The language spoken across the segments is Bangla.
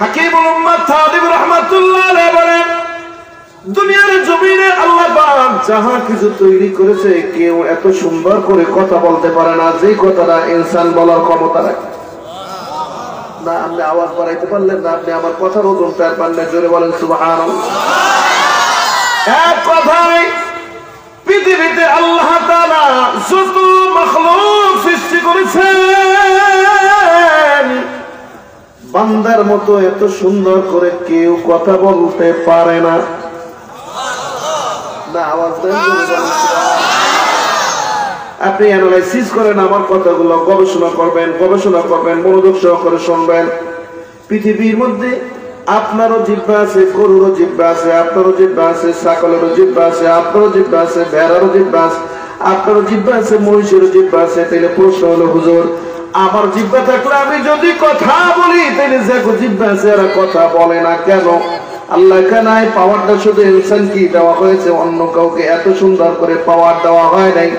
হাকিমুল উম্মাত থাদিব রাহমাতুল্লাহ আলাইহি বলেন, দুনিয়ার জমিনে আল্লাহ পাক যাহা কিছু তৈরি করেছে কেউ এত সুন্দর করে কথা বলতে পারে না যে কথাটা ইনসান বলার ক্ষমতা রাখে না। আপনি আওয়াজ বাড়াইতে পারলেন না, আপনি আমার কথার ওজন টের পারলেন, জোরে বলেন সুবহানাল্লাহ। এক কথায় পৃথিবীতে আল্লাহ তাআলা যত মাখলুক সৃষ্টি করেছেন বান্দার মতো এত সুন্দর করে কেউ কথা বলতে পারে না। আপনি অ্যানালাইসিস করেন আমার কথাগুলো, গবেষণা করবেন, মনোযোগ সহকারে শুনবেন। পৃথিবীর মধ্যে আপনারও জিহ্বা আছে, গরুরও জিহ্বা আছে, আপনারও জিহ্বা আছে, ছাগলেরও জিহ্বা আছে, আপনারও জিহ্বা আছে, ভেড়ারও জিহ্বা আছে, আপনারও জিহ্বা আছে, মহিষেরও জিহ্বা আছে। তাহলে প্রশ্ন হলো, হুজুর আমার জিহ্বা থাকলে আমি যদি কথা বলি তাহলে যে জিহ্বা আছে এরা কথা বলে না কেন? আল্লাহ কানাই পাওয়ারটা শুধু ইনসান কি দেওয়া হয়েছে, অন্য কাউকে এত সুন্দর করে পাওয়ার দেওয়া হয় নাই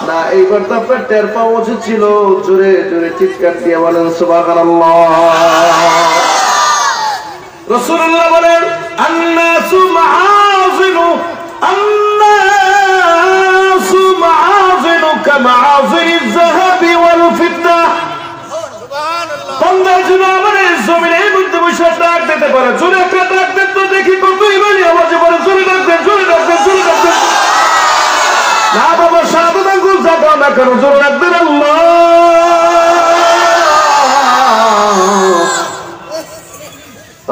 না। এইবার তো আপনার টের পাওয়া উচিত ছিল। জোরে জোরে চিৎকার দিয়ে বলেন সুবহানাল্লাহ। রাসূলুল্লাহ বলেন, আন্নাসু মাআযিনু কামাআযিনিজ যাহাবি ওয়াল ফিদ্দা। বান্দার জন্য আমার জমিনের মধ্যে বসে ডাক দিতে পারে, জোরে একটা ডাক দেন তো দেখি কত ইমানি আওয়াজে বলে, জোরে ডাক দেন, জোরে ডাক দেন, জোরে ডাক দেন। না বাবা সাধু আঙ্গুল যাবো না কেন, জোরে ডাক দেন আল্লাহ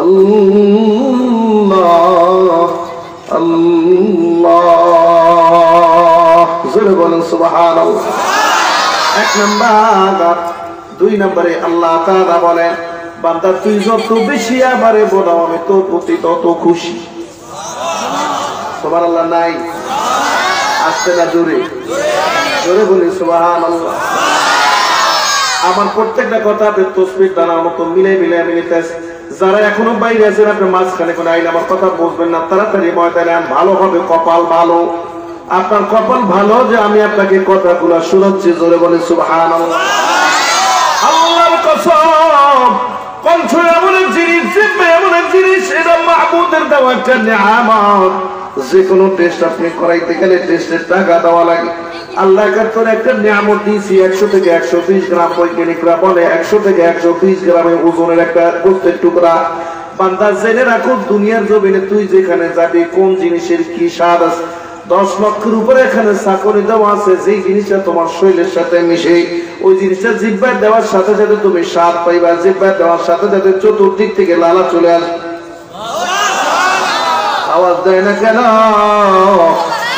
আল্লাহ আল্লাহ, জোরে বলেন সুবহানাল্লাহ। এক নাম্বার। দুই নম্বরে আল্লাহ তাআলা বলেন, বান্দা তুই যত বেশি আমারে বলো আমি তোর প্রতি তত খুশি। সুবহানাল্লাহ নাই? আসছে না? জোরে জোরে বলি সুবহানাল্লাহ। আমার প্রত্যেকটা কথা আপনি তসবিহ দ্বারা মতো মিলাইতেছে। যারা এখনো বাইরে আছেন আপনি মাঝখানে কোনো আইন আমার কথা বুঝবেন না, তাড়াতাড়ি ময়দানে ভালো হবে। কপাল ভালো, আপনার কপাল ভালো যে আমি আপনাকে কথাগুলো শোনাচ্ছি। জোরে বলি সুবহানাল্লাহ। আল্লাহর কসম, কণ্ঠ এমন এক জিনিস, জিহ্বা এমন এক জিনিস, এটা মাহবুদের দেওয়া একটা নিয়ামত। যে কোনো টেস্ট আপনি করাইতে গেলে টেস্টের টাকা দেওয়া লাগে। আল্লাহ তোর একটা নিয়ামত দিয়েছি, 100 থেকে 120 গ্রাম, বৈজ্ঞানিকরা বলে 100 থেকে 120 গ্রামের ওজনের একটা গোস্তের টুকরা। বান্দা জেনে রাখো, দুনিয়ার জমিনে তুই যেখানে যাবি কোন জিনিসের কি স্বাদ আছে। 10 লক্ষের উপরে এখানে চাকরি দেওয়া আছে, যেই জিনিসটা তোমার শরীরের সাথে মিশে ওই জিনিসটা জিহ্বায় দেওয়ার সাথে সাথে তুমি স্বাদ পাইবা, জিহ্বায় দেওয়ার সাথে সাথে চতুর্দিক থেকে লালা চলে আসবে। আওয়াজ দেয় না কেন?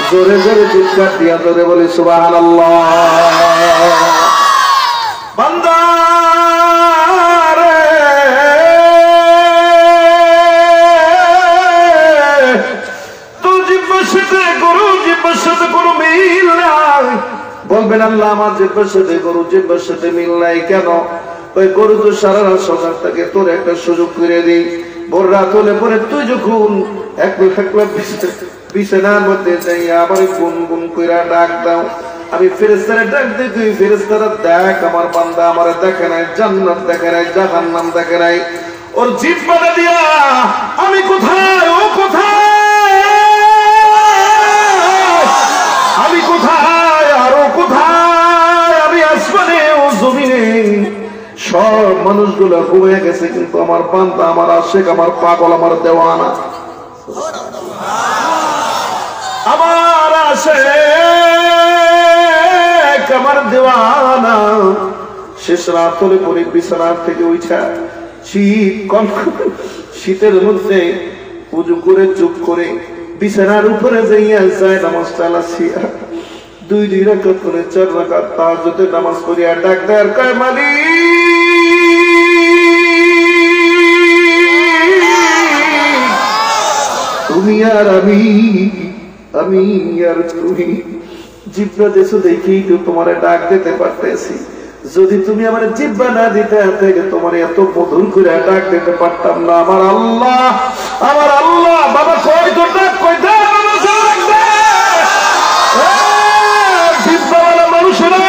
জোরে জোরে চিৎকার দিয়া জোরে বলি সুবহানাল্লাহ। বান্দা বলবেন আল্লাহ আমার জিহ্বার সাথে গরু জিহ্বার সাথে মিল নাই কেন? ওই গরু তো সারা রাত সকাল থেকে তোর একটা সুযোগ করে দিই, ভোর রাত হলে পরে তুই যখন একলা বিছানার মধ্যে যাই আবার গুনগুন কইরা ডাক দাও, আমি ফেরেশতারে ডাক দিই, তুই ফেরেশতারা দেখ আমার বান্দা আমারে দেখে নাই, জান্নাত দেখে নাই, জাহান্নাম দেখে নাই। ওর জিহ্বাটা দিয়া আমি কোথায়, ও কোথায়, আমি কোথায়, আরো কোথায়, আমি আসমানে ও জমিনে। সব মানুষগুলো ঘুমিয়ে গেছে, কিন্তু আমার বান্দা, আমার আশিক, আমার পাগল, আমার দেওয়ানা, আমার আশিক, আমার দেওয়ানা শেষ রাত হলে পরে বিছানার থেকে উঠা শীতের মধ্যে উজু করে চুপ করে বিছানার উপরে যাইয়া যায় নামাজ চালাছিয়া 2 রাকাত করে 4 রাকাত তাহাজ্জুদের নামাজ পড়িয়া ডাক দেয়, কয় মালিক তুমি আর আমি আর তুমি। জিহ্বা দেশো দেখি তো তোমার ডাক দিতে পারতেছি। যদি তুমি আমার জিহ্বা না দিতে থেকে তোমার এত মধুর করে ডাক দিতে পারতাম না। আমার আল্লাহ, আমার আল্লাহ, বাবা কই তো ডাক, কই দে জিহ্বাওয়ালা মানুষেরা,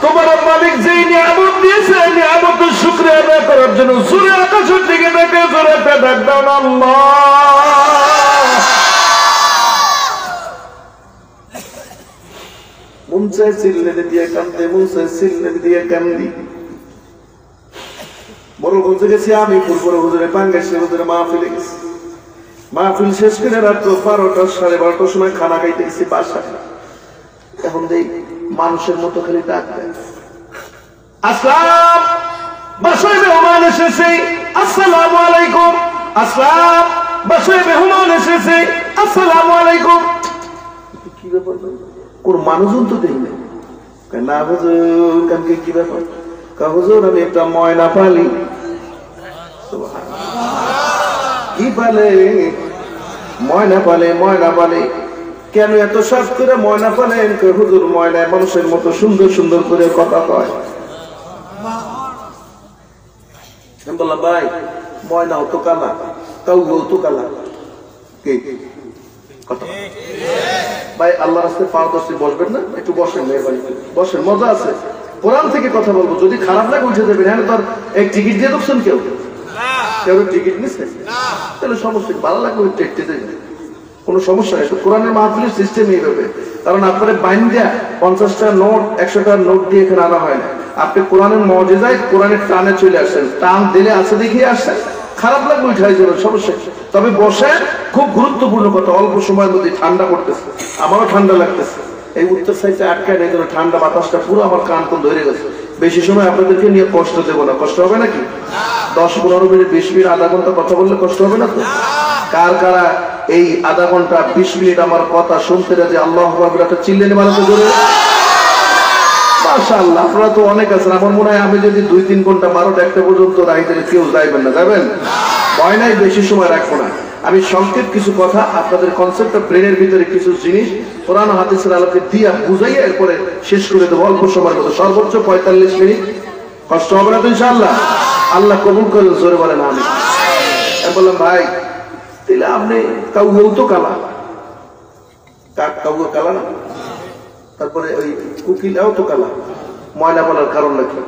তোমার মালিক যেই নিয়ামত দিয়েছে আদায় করার জন্য জোরে আকাশের দিকে দেখে জোরে একটা ডাক দাও না আল্লাহ। মন চায় চিল্লেনে দিয়ে কান্দে, মন চায় চিল্লেনে দিয়ে কান্দি। বড় বলতে গেছি আমি পূর্ব হুজুরে পাঙ্গাসের হুজুরে মাহফিলে গেছি। মাহফিল শেষ করে রাত 12টা 12:30টার সময় খানা খাইতে গেছি বাসায়। এখন দেই মানুষের মতো খালি ডাক দেয়, আসসালাম, বাসায় মেহমান এসেছে, আসসালামু আলাইকুম। আসসালাম, বাসায় মেহমান এসেছে, আসসালামু আলাইকুম। কি ব্যাপার, কোন মানুষজন তো দেখি না হুজুর। কালকে কি ব্যাপার? হুজুর আমি একটা ময়না পালি। কি পালে? ময়না পালে। ময়না পালে কেন? এত সাজ করে ময়না পালেন? হুজুর ময়না মানুষের মতো সুন্দর সুন্দর করে কথা কয়। আমি বললাম ভাই ময়না হতো কালা, কাউ হতো কালা। ভাই আল্লাহ রাস্তায় পারদর্শী বসবেন না? একটু বসেন, মেহরবানি বসেন, মজা আছে। কোরআন থেকে কথা বলবো, যদি খারাপ লাগে উঠে যাবেন। হ্যাঁ তোর এক টিকিট দিয়ে দেখছেন কেউ? কেউ টিকিট নিচ্ছে? তাহলে সমস্যা, ভালো লাগবে টেকতে দেবেন, কোনো সমস্যা নেই। কোরআনের মাহফিলের সিস্টেম এইভাবে, কারণ আপনার বাইন দেয়া 50টা নোট 100টার নোট দিয়ে এখানে আনা হয় না। আপনি কোরআনের মজেজায় কোরআনের টানে চলে আসছেন, টান দিলে আছে দেখিয়ে আসছেন। খারাপ লাগবে উঠাই যাবেন, সমস্যা। তবে বসে খুব গুরুত্বপূর্ণ কথা, অল্প সময়ের মধ্যে ঠান্ডা পড়তেছে, আমারও ঠান্ডা লাগতেছে। এই উত্তর সাইডে আটকায় নেই জন্য ঠান্ডা বাতাসটা পুরো আমার কান কোন ধরে গেছে। বেশি সময় আপনাদেরকে নিয়ে কষ্ট দেবো না। কষ্ট হবে নাকি? 10-15 মিনিট 20 মিনিট আধা ঘন্টা কথা বললে কষ্ট হবে না তো? কার কারা এই আধা ঘন্টা 20 মিনিট আমার কথা শুনতে রাজি? আল্লাহু আকবার একটা চিল্লানি মারতে জোরে মাশাআল্লাহ। আপনারা তো অনেক আছেন। আমার মনে হয় আমি যদি 2-3 ঘন্টা 12টা-1টা পর্যন্ত রাখি তাহলে কেউ যাইবেন না। যাবেন? ভয় নাই, বেশি সময় রাখবো না। আমি সংক্ষেপ কিছু কথা আপনাদের কনসেপ্ট অফ ব্রেনের ভিতরে কিছু জিনিস কোরআন ও হাদিসের আলোকে দিয়া বুঝাইয়া এরপরে শেষ করে দেবো অল্প সময়ের মধ্যে, সর্বোচ্চ 45 মিনিট। কষ্ট হবে না তো ইনশাআল্লাহ? আল্লাহ কবুল করেন, জোরে বলেন আমিন। আমি বললাম ভাই তাহলে আপনি কাউ তো কালা, কাউ কালা না, তারপরে ওই কুকিলাও তো কালা, ময়না বলার কারণ নাকি?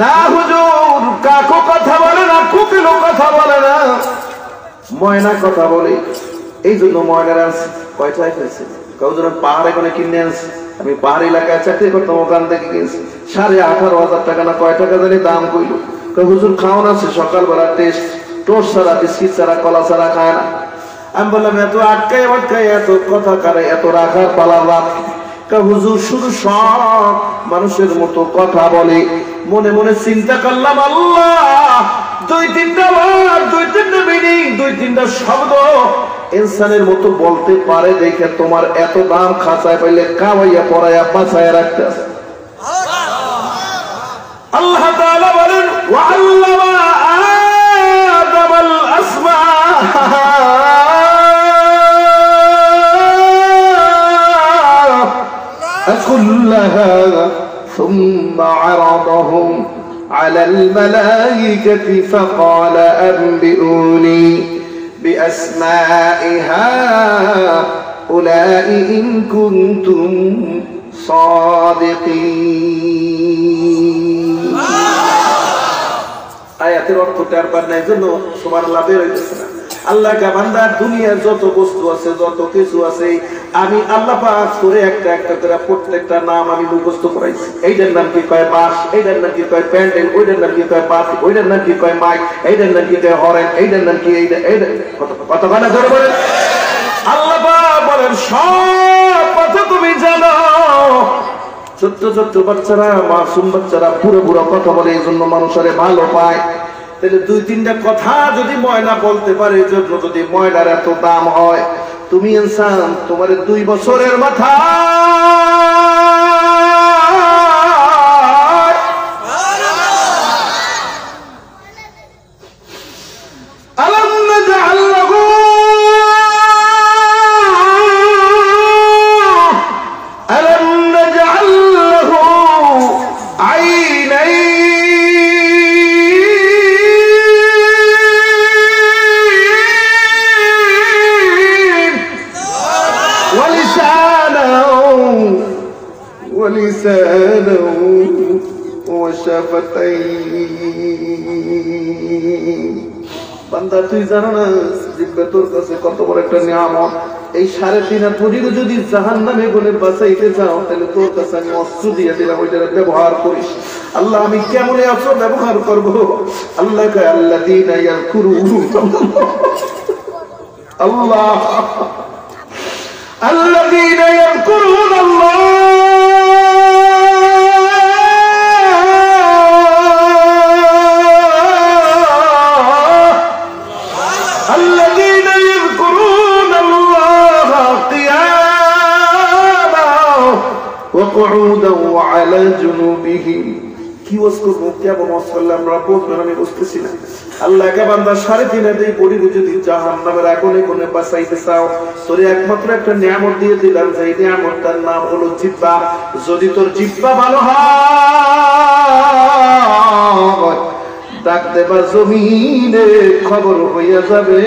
না হুজুর, কাকু কথা বলে না, কুকিলও কথা বলে না, ময়না কথা বলে। এই জন্য ময়নার আনছি। কয়টায় ফেলছে? কাউজন পাহাড়ে কোনে কিনে আনছি। আমি পাহাড় এলাকায় চাকরি করতাম, ওখান থেকে কিনছি। 18,500 টাকা না কয় টাকা জানি দাম কইল। হুজুর খাওয়ান আছে সকালবেলা টেস্ট, টোস্ট ছাড়া, বিস্কিট ছাড়া, কলা ছাড়া খায় না। আমি বললাম এত আটকায় আটকায় এত কথা কারে, এত রাখার পালা রাখ। হুজুর শুধু সব মানুষের মতো কথা বলে। মনে মনে চিন্তা করলাম আল্লাহ 2-3টা বার, 2-3টা মিনিং, 2-3টা শব্দ ইনসানের মতো বলতে পারে দেখে তোমার এত দাম খাঁচায় পাইলে কাওয়াইয়া পড়াইয়া বাঁচাইয়া রাখতে আছে। আল্লাহ তাআলা বলেন ওয়া আল্লামা আদামাল আসমা كلها ثم عرضهم على الملائكة فقال أنبئوني بأسماء هؤلاء إن كنتم صادقين আয়াতের অর্থ টের পান না, এজন্য সুবহানাল্লাহ বের হইতেছে না। আল্লাহ বান্দা দুনিয়ার যত বস্তু আছে, যত কিছু আছে, আমি আল্লাহ পাক করে একটা একটা করে প্রত্যেকটা নাম আমি মুখস্থ করাইছি। এইটার নাম কি কয় বাস, এইটার নাম কি কয় প্যান্ডেল, ওইটার নাম কি কয় বাস, ওইটার নাম কি কয় মাইক, এইটার নাম কি কয় হরেন, এইটার নাম কি এইটা এইটা কত কথা ধরে বলেন। আল্লাহ পাক বলেন সব কথা তুমি জানো। ছোট্ট ছোট্ট বাচ্চারা, মাসুম বাচ্চারা পুরো পুরো কথা বলে, এই জন্য মানুষের ভালো পায়। তাহলে 2-3টা কথা যদি ময়না বলতে পারে, এই জন্য যদি ময়নার এত দাম হয়, তুমি ইনসান, তোমার 2 বছরের মাথা আলাম নাজআল লাহু আলাম নাজআল লাহু আইনাইন ولسانا وشفتين والشفتين বান্দা তুই জানো না জিহ্বা তোর কাছে কত বড় একটা নিয়ামত। এই 3.5 হাত বডিকে যদি জাহান্নামে গলে বাঁচাইতে যাও তাহলে তোর কাছে আমি অস্ত্র দিয়ে দিলাম, ওইটা ব্যবহার করিস। আল্লাহ আমি কেমন অস্ত্র ব্যবহার করব? আল্লাহ কয় আল্লাযীনা ইয়াযকুরুনা আল্লাহ আল্লাযীনা ইয়াযকুরুনা আল্লাহ وقعودا وعلى جنوبهم কি ওয়াজ করব কেমন ওয়াজ করলাম রাব্বুল আমি বুঝতেছি না। আল্লাহকে বান্দা 3.5 হাত এই বডি যদি জাহান্নামের আগুনে কোনে বাঁচাইতে চাও তোরে একমাত্র একটা নিয়ামত দিয়ে দিলাম, যে নিয়ামতটার নাম হলো জিহ্বা। যদি তোর জিহ্বা ভালো হয় ডাক দেবা জমিনে, খবর হইয়া যাবে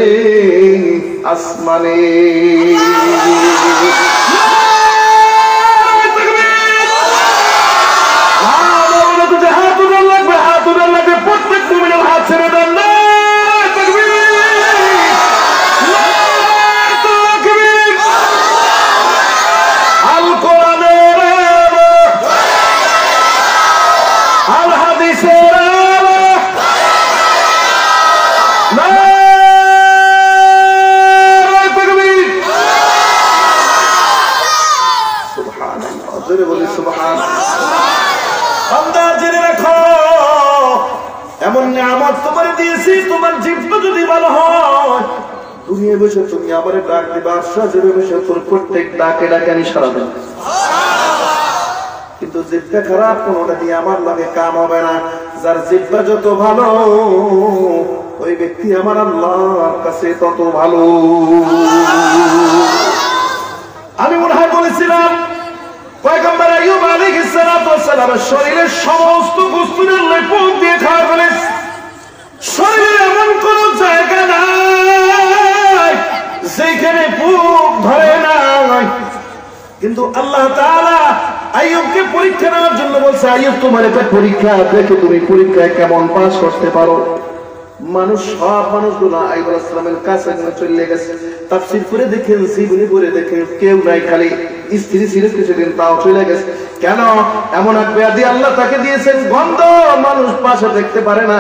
আসমানে। প্রত্যেক মুমিনের হাত ছেড়ে দেন না। আল কোরআনের আল হাদিসের সুবহানাল্লাহ, জোরে বলি সুবহানাল্লাহ। বান্দা জেনে রাখো এমন নিয়ামত তোমার দিয়েছি, তোমার জিহ্বা যদি ভালো হয় দুনিয়া বসে তুমি আমারে ডাক দিবা, সাজরে বসে তোর প্রত্যেক ডাকে ডাকে আমি সাড়া দেব। কিন্তু জিহ্বা খারাপ কোনটা দিয়ে আমার লাগে কাম হবে না। যার জিহ্বা যত ভালো ওই ব্যক্তি আমার আল্লাহর কাছে তত ভালো। আমি মনে হয় বলেছিলাম পয়গম্বর আইয়ুব আলাইহিস সালাতু ওয়াস সালাম শরীরের সমস্ত গোশতের লেপন দিয়ে খাওয়া ফেলেছে। শরীরে এমন কোন জায়গা নাই যেখানে ভুক ধরে নাই। কিন্তু আল্লাহ তাআলা আইয়ুবকে পরীক্ষা নেওয়ার জন্য বলছে, আইয়ুব তোমার একটা পরীক্ষা, দেখো তুমি পরীক্ষায় কেমন পাস করতে পারো। মানুষ সব মানুষগুলো আইয়ুব আলাইহিস সালামের কাছে চলে গেছে। তাফসীর করে দেখেন, জীবনী করে দেখেন, কেউ নাই, খালি স্ত্রী ছিল কিছুদিন, তাও চলে গেছে। কেন? এমন এক ব্যাধি আল্লাহ তাকে দিয়েছেন, গন্ধ মানুষ পাশে দেখতে পারে না।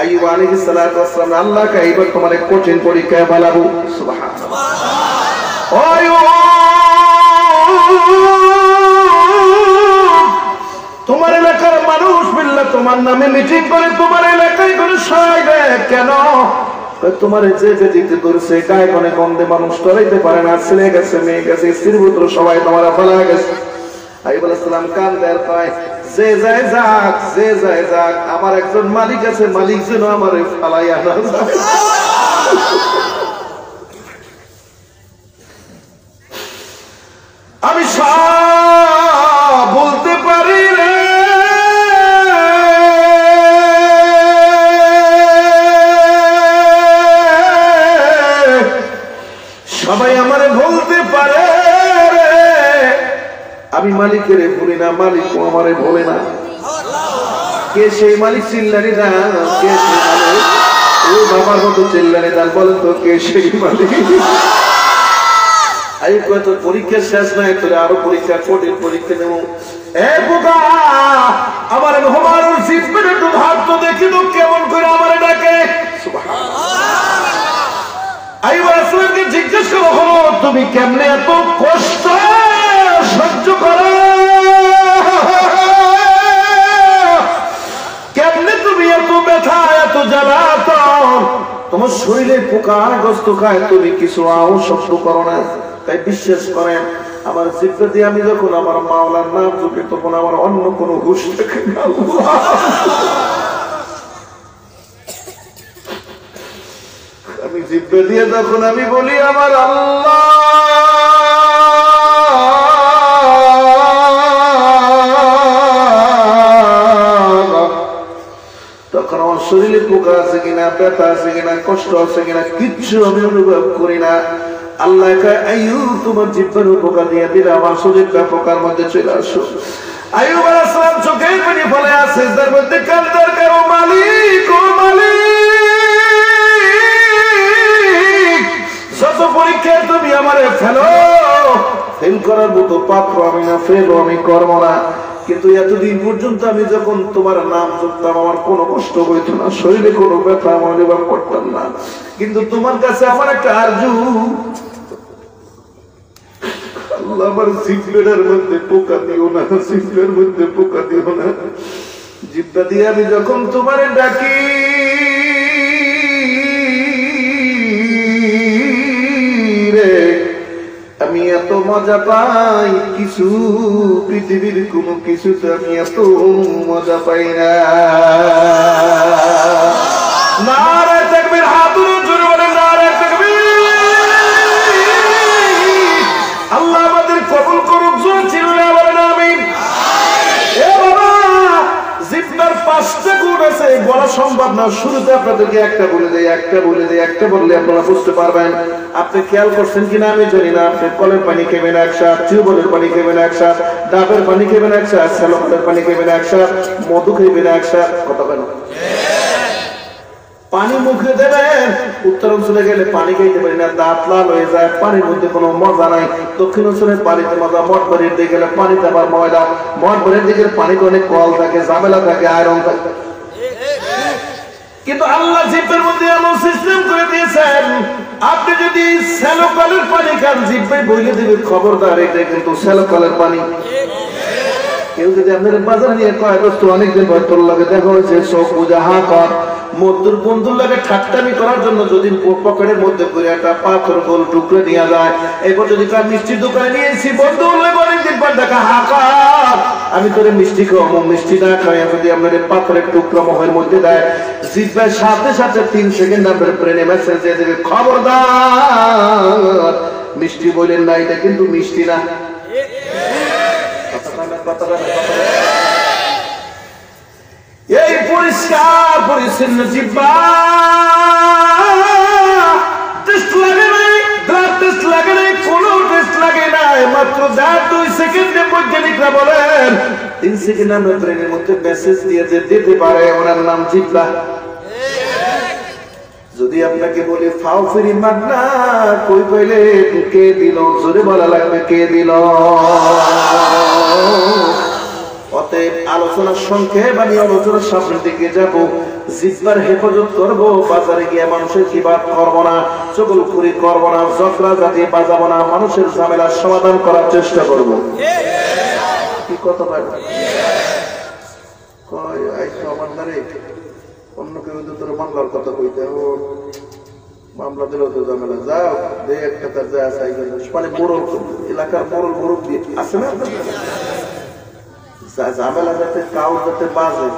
আইয়ুব আলাইহিস সালাতু ওয়াস সালাম আল্লাহকে এইবার তোমার এক কঠিন পরীক্ষায় ফেলাবো। সুবহানাল্লাহ। তোমার এলাকার মানুষ মিললে তোমার নামে মিটিং করে তোমার এলাকায় করে সবাই দেয়। কেন? তোমার যে যেতে ধরছে গায়ে গনে গন্ধে মানুষ টলাইতে পারে না, ছেলে গেছে, মেয়ে গেছে, স্ত্রী পুত্র সবাই তোমার ফেলা গেছে। আইয়ুব আলাইহিস সালাম কান দেয় পায়, যে যায় যাক, যে যায় যাক, আমার একজন মালিক আছে, মালিক যেন আমারে ফালাইয়া না যায়। আমি সব বলতে পারি রে, সবাই আমারে বলতে পারে রে, আমি মালিকের ভুলি না, মালিকও আমারে ভোলে না। কে সেই মালিক? চিল্লানি না, কে সেই মালিক? ও বাবার মতো চিল্লানি দান, বলেন তো কে সেই মালিক? তোর পরীক্ষা শেষ নাই, তোর আরো পরীক্ষা, কঠিন পরীক্ষা নেব। আমার মেহমানুর জিহ্বার একটু ভাগ তো দেখি তো কেমন করে আমারে ডাকে। আইয়ুব আলাইহিস সালামকে জিজ্ঞেস করা হলো, তুমি কেমনে এত কষ্ট সহ্য করো? কেমনে তুমি এত ব্যথা, এত জ্বালাতন, তোমার শরীরে পোকাগ্রস্ত খায়, তুমি কিছু আও শব্দ করো না? তাই বিশ্বাস করেন, আমার জিহ্বা দিয়ে আমি যখন আমার মাওলার নাম জপি তখন আমার অন্য কোনো হুঁশ থাকে না। আমি জিহ্বা দিয়ে যখন আমি বলি আমার আল্লাহ, তখন আমার শরীরে পোকা আছে কিনা, ব্যথা আছে কিনা, কষ্ট আছে কিনা কিচ্ছু আমি অনুভব করি না। আল্লাহ কয়, আইয়ুব তোমার জিহ্বার উপকার দিয়ে দিলে আমার শরীরটা পোকার মধ্যে চলে আসো। আইয়ুব আলাইহিস সালাম চোখের পানি ফেলে আছে তার মধ্যে কান্দার কারো মালিক ও মালিক যত পরীক্ষা তুমি আমারে ফেলো ফেল করার মতো পাত্র আমি না, ফেল আমি করব না। কিন্তু এতদিন পর্যন্ত আমি যখন তোমার নাম জপতাম আমার কোনো কষ্ট হইতো না, শরীরে কোনো ব্যথা আমি অনুভব করতাম না। কিন্তু তোমার কাছে আমার একটা আরজু, আল্লাহ আমার জিহ্বার মধ্যে পোকা দিও না, জিহ্বার মধ্যে পোকা দিও না। জিহ্বা দিয়ে আমি যখন তোমারে ডাকি রে আমি এত মজা পাই, কিছু পৃথিবীর কোনো কিছুতে আমি এত মজা পাই না। নারে তাকবীর, হাত জোরে বলেন নারে তাকবীর। আল্লাহ আমাদের কবুল করুক, জোরে চিল্লায়ে বলেন আমিন। এ বাবা, জিহ্বার 5টা গুণ আছে, বলা সম্ভব না। শুরুতে আপনাদেরকে একটা বলে দেই, একটা বললে আপনারা বুঝতে পারবেন। আপনি খেয়াল করছেন কিনা আমি জানি না, আপনি কলের পানি খেবেন 1 শাত, টিউবওয়েলের পানি খেবেন 1 শাত, ডাবের পানি খেবেন 1 শাত, স্যালোকলের পানি খেবেন 1 শাত, মধু খেবেন 1 শাত। কথা বলেন, পানি মুখে দেবেন। উত্তর অঞ্চলে গেলে পানি খাইতে পারি না, দাঁত লাল হয়ে যায়, পানির মধ্যে কোনো মজা নাই। দক্ষিণ অঞ্চলের পানিতে মজা, মঠবাড়ির দিকে গেলে পানিতে আবার ময়লা, মঠবাড়ির দিকে পানিতে অনেক কল থাকে, ঝামেলা থাকে, আয়রন থাকে। কিন্তু আল্লাহ জিহ্বার মধ্যে এমন সিস্টেম করে দিয়েছেন, আপনি যদি স্যালোকলের পানি খান জিহ্বায় বইলে দিবে খবরদার এটা কিন্তু স্যালোকলের পানি। কেউ যদি আপনাদের বাজার নিয়ে কয় দোস্ত অনেকদিন পর তোর লাগে দেখা হয়েছে, চোখ পূজা হা কর, মধুর বন্ধুর লাগে ঠাট্টামি করার জন্য যদি পকেটের মধ্যে করে একটা পাথর গোল টুকরে নিয়ে যায়, এরপর যদি কার মিষ্টির দোকানে নিয়েছি বন্ধু অনেকদিন পর দেখা হা কর, আমি তোরে মিষ্টি খাওয়াবো, মিষ্টি না খাওয়াই যদি আপনাদের পাথরের টুকরো মুখের মধ্যে দেয়, জিহ্বার সাথে সাথে 3 সেকেন্ড আপনার ব্রেনে মেসেজ দিয়ে দেবে খবরদার মিষ্টি বললেন না, এটা কিন্তু মিষ্টি না। এই পরিষ্কার পরিচ্ছন্ন জিহ্বা টেস্ট লাগে নাই, ব্লাড টেস্ট লাগে নাই, কোনো টেস্ট লাগে নাই, মাত্র 2 সেকেন্ডে বৈজ্ঞানিকরা বলেন 3 সেকেন্ড আমরা ব্রেনের মধ্যে মেসেজ দিয়ে দিতে পারে, ওনার নাম জিহ্বা। যদি আপনাকে বলি ফাও ফেরি মাগনা কই কইলে কে দিল, জোরে বলা লাগবে কে দিল। অতএব আলোচনার সংক্ষেপ, আমি আলোচনার সামনের দিকে যাব। জিহ্বার হেফাজত করব, বাজারে গিয়ে মানুষের কিবাদ করব না, চগলখুরি করব না, ঝগড়া জাতি বাজাবো না, মানুষের ঝামেলার সমাধান করার চেষ্টা করব। কি কথা ভাই কয় আইতো আমার দ্বারে অন্য কেউ তোর মামলার কথা কইতে মামলা দিল তো ঝামেলা, যাও দে একটা তার যা আছে মানে বড় এলাকার বড় আছে না ঝামেলা, যাতে কাউর যাতে বাজে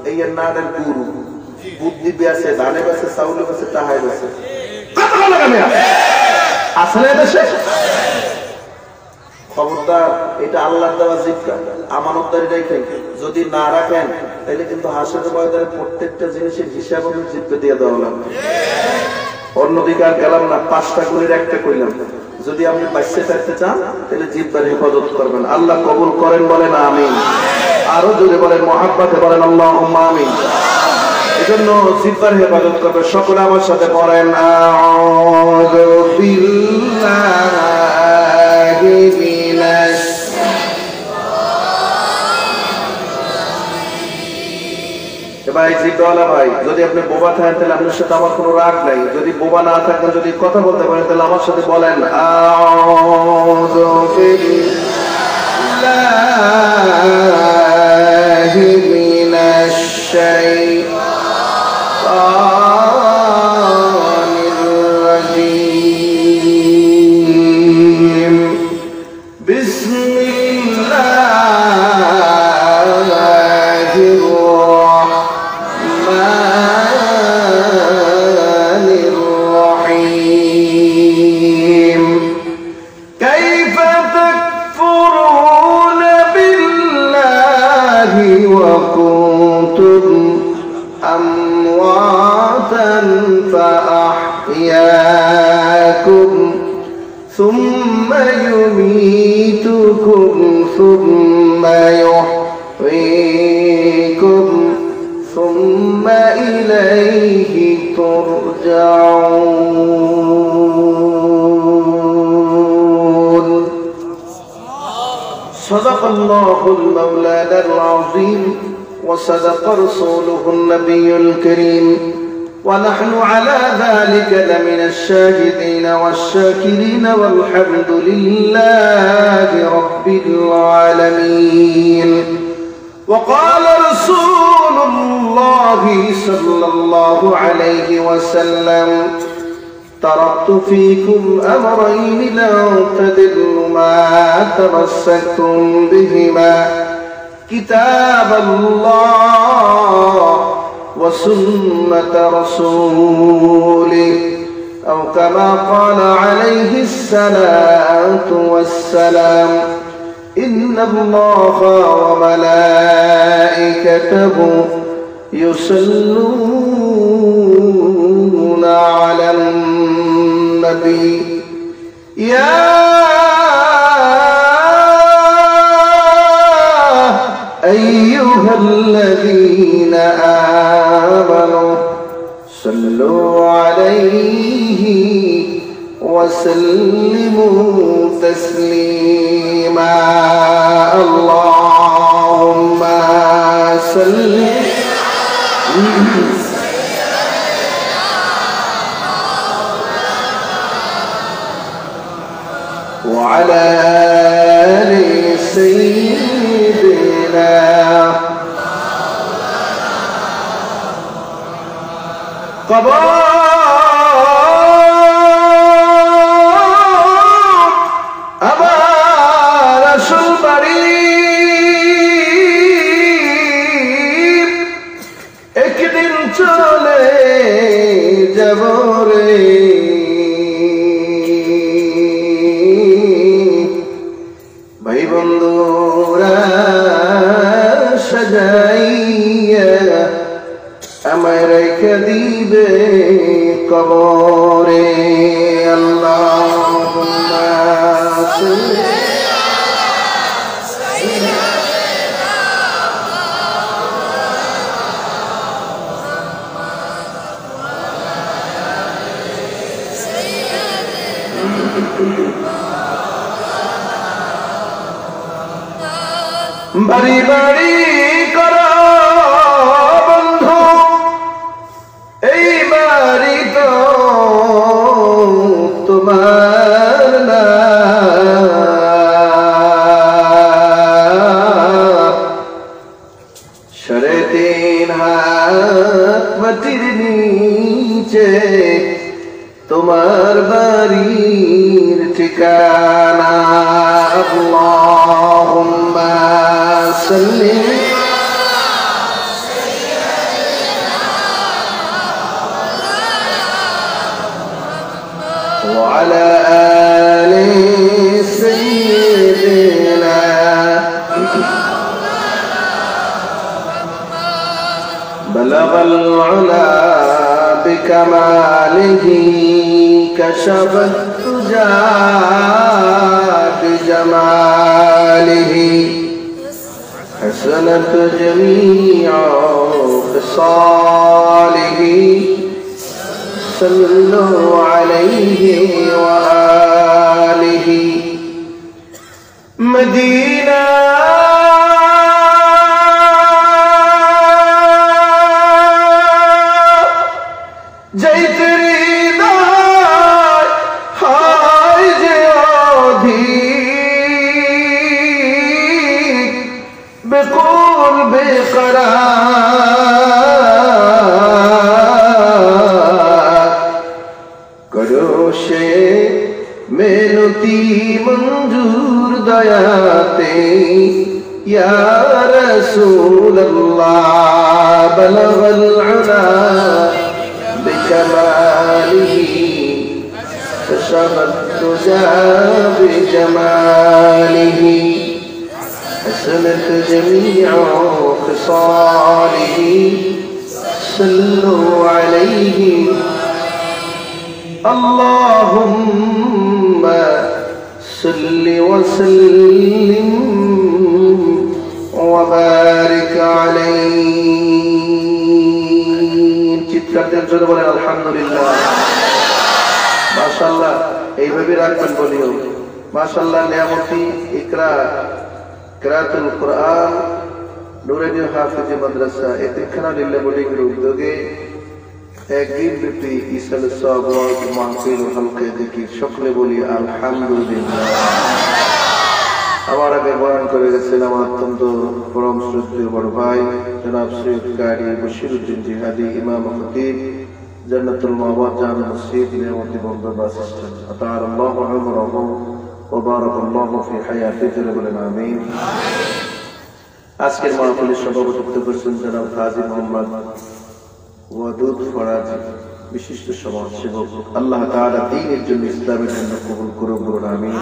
এই নাড়ের গুরু বুদ্ধি বেছে, ধানে বেছে, চাউলে বেছে, টাহাই বেছে, আসলে দেশে খবরদার। এটা আল্লাহর দেওয়া জিহ্বা, আমানতদারি রাখেন। যদি না রাখেন তাহলে কিন্তু হাসরের ময়দানে প্রত্যেকটা জিনিসের হিসাব আমি জিহ্বা দিয়ে দেওয়া লাগবে। অন্যদিকে আর গেলাম না, 5টা গুণের একটা কইলাম। যদি আপনি বাঁচতে থাকতে চান তাহলে জিহ্বার হেফাজত করবেন। আল্লাহ কবুল করেন বলেন আমিন। আরো জোরে বলেন, মহাব্বতে বলেন আল্লাহুম্মা আমিন। এজন্য জিহ্বার হেফাজত করবে। সকলে আমার সাথে বলেন আউযু বিল্লাহি মিনাশ ভাই জিহ্বাওয়ালা ভাই, যদি আপনি বোবা থাকেন তাহলে আপনার সাথে আমার কোনো রাগ নাই। যদি বোবা না থাকেন, যদি কথা বলতে পারেন তাহলে আমার সাথে বলেন আউযু বিল্লাহি মিনাশ শাইতানির রাজীম। বিসমিল্লাহির রাহমানির রহিম। কাইফা তাকফুরুনা বিল্লাহি ওয়া কুনতুম আমওয়াতান ফাআহইয়াকুম সুম্মা ইউমীতুকুম সুম্মা ثم إليه ترجعون. صدق الله المولانا العظيم وصدق رسوله النبي الكريم ونحن على ذلك لمن الشاهدين والشاكرين والحمد لله رب العالمين. وقال رسول الله صلى الله عليه وسلم تركت فيكم أمرين لن تضلوا ما تمسكتم بهما كتاب الله وسنة رسوله أو كما قال عليه الصلاة والسلام إن الله وملائكته يصلون على النبي يا أيها الذين آمنوا صلوا عليه وسلموا تسليما. اللهم صل وعلى آل سيدنا একদিন চলে যাব রে ভাই বন্ধুরা সাজাইয়া আমায় রেখে দিবে কবরে। আল্লাহুম্মা সাল্লি বাড়ি বাড়ি করো বন্ধু এই বাড়ি তো তোমার না সাড়ে 3 হাত মাটির নিচে তোমার বাড়ির ঠিকানা। আল্লাহুম্মা সাল্লি وعلى آل سيدنا بلغ العلا بكماله كشف الدجى بجماله حسنت جميع خصاله صلوا عليه وآله. مدينة যাইতে হৃদয় হয় যে অধীর বেকুল বেকরার করো সে মেনতি মঞ্জুর দয়াতে ইয়া রাসূলুল্লাহ বলগল উলা بكماله كشف الدجى بجماله حسنت جميع خصاله صلوا عليه. اللهم صل وسلم وبارك عليه. চিৎকার দেন, জোরে বলেন আলহামদুলিল্লাহ। মাশাআল্লাহ, এইভাবে রাখবেন বলিও। মাশাআল্লাহ, নিয়ামতি ইকরা কিরাতুল কুরআন নুরানি হাফিজি মাদ্রাসা এতিমখানা লিল্লাহ বোর্ডিংয়ের উদ্যোগে একদিন ব্যাপী ইসলামী সওয়াব মাহফিল ও হালকা জিকির, সকলে বলি আলহামদুলিল্লাহ। আমার আগে বয়ান করে গেছেন আমার অত্যন্ত পরম শ্রদ্ধেয় বড় ভাই জনাব সৈয়দ কারি বশিরউদ্দিন জিহাদি, ইমাম খতিব জান্নাতুল মাওয়া জামে মসজিদ নিয়ামতি বন্ধ বাস স্ট্যান্ড। আতাআল্লাহু উমরাহু ওয়া বারাকাল্লাহু ফি হায়াতিহি, জোরে বলেন আমিন। আজকের মাহফিলের সভাপতিত্ব করেছেন জনাব কাজী মোহাম্মদ ওয়াদুদ ফরাজি, বিশিষ্ট সমাজসেবক। আল্লাহ তাআলা দ্বীনের জন্য, ইসলামের জন্য কবুল করুন, বলুন আমিন।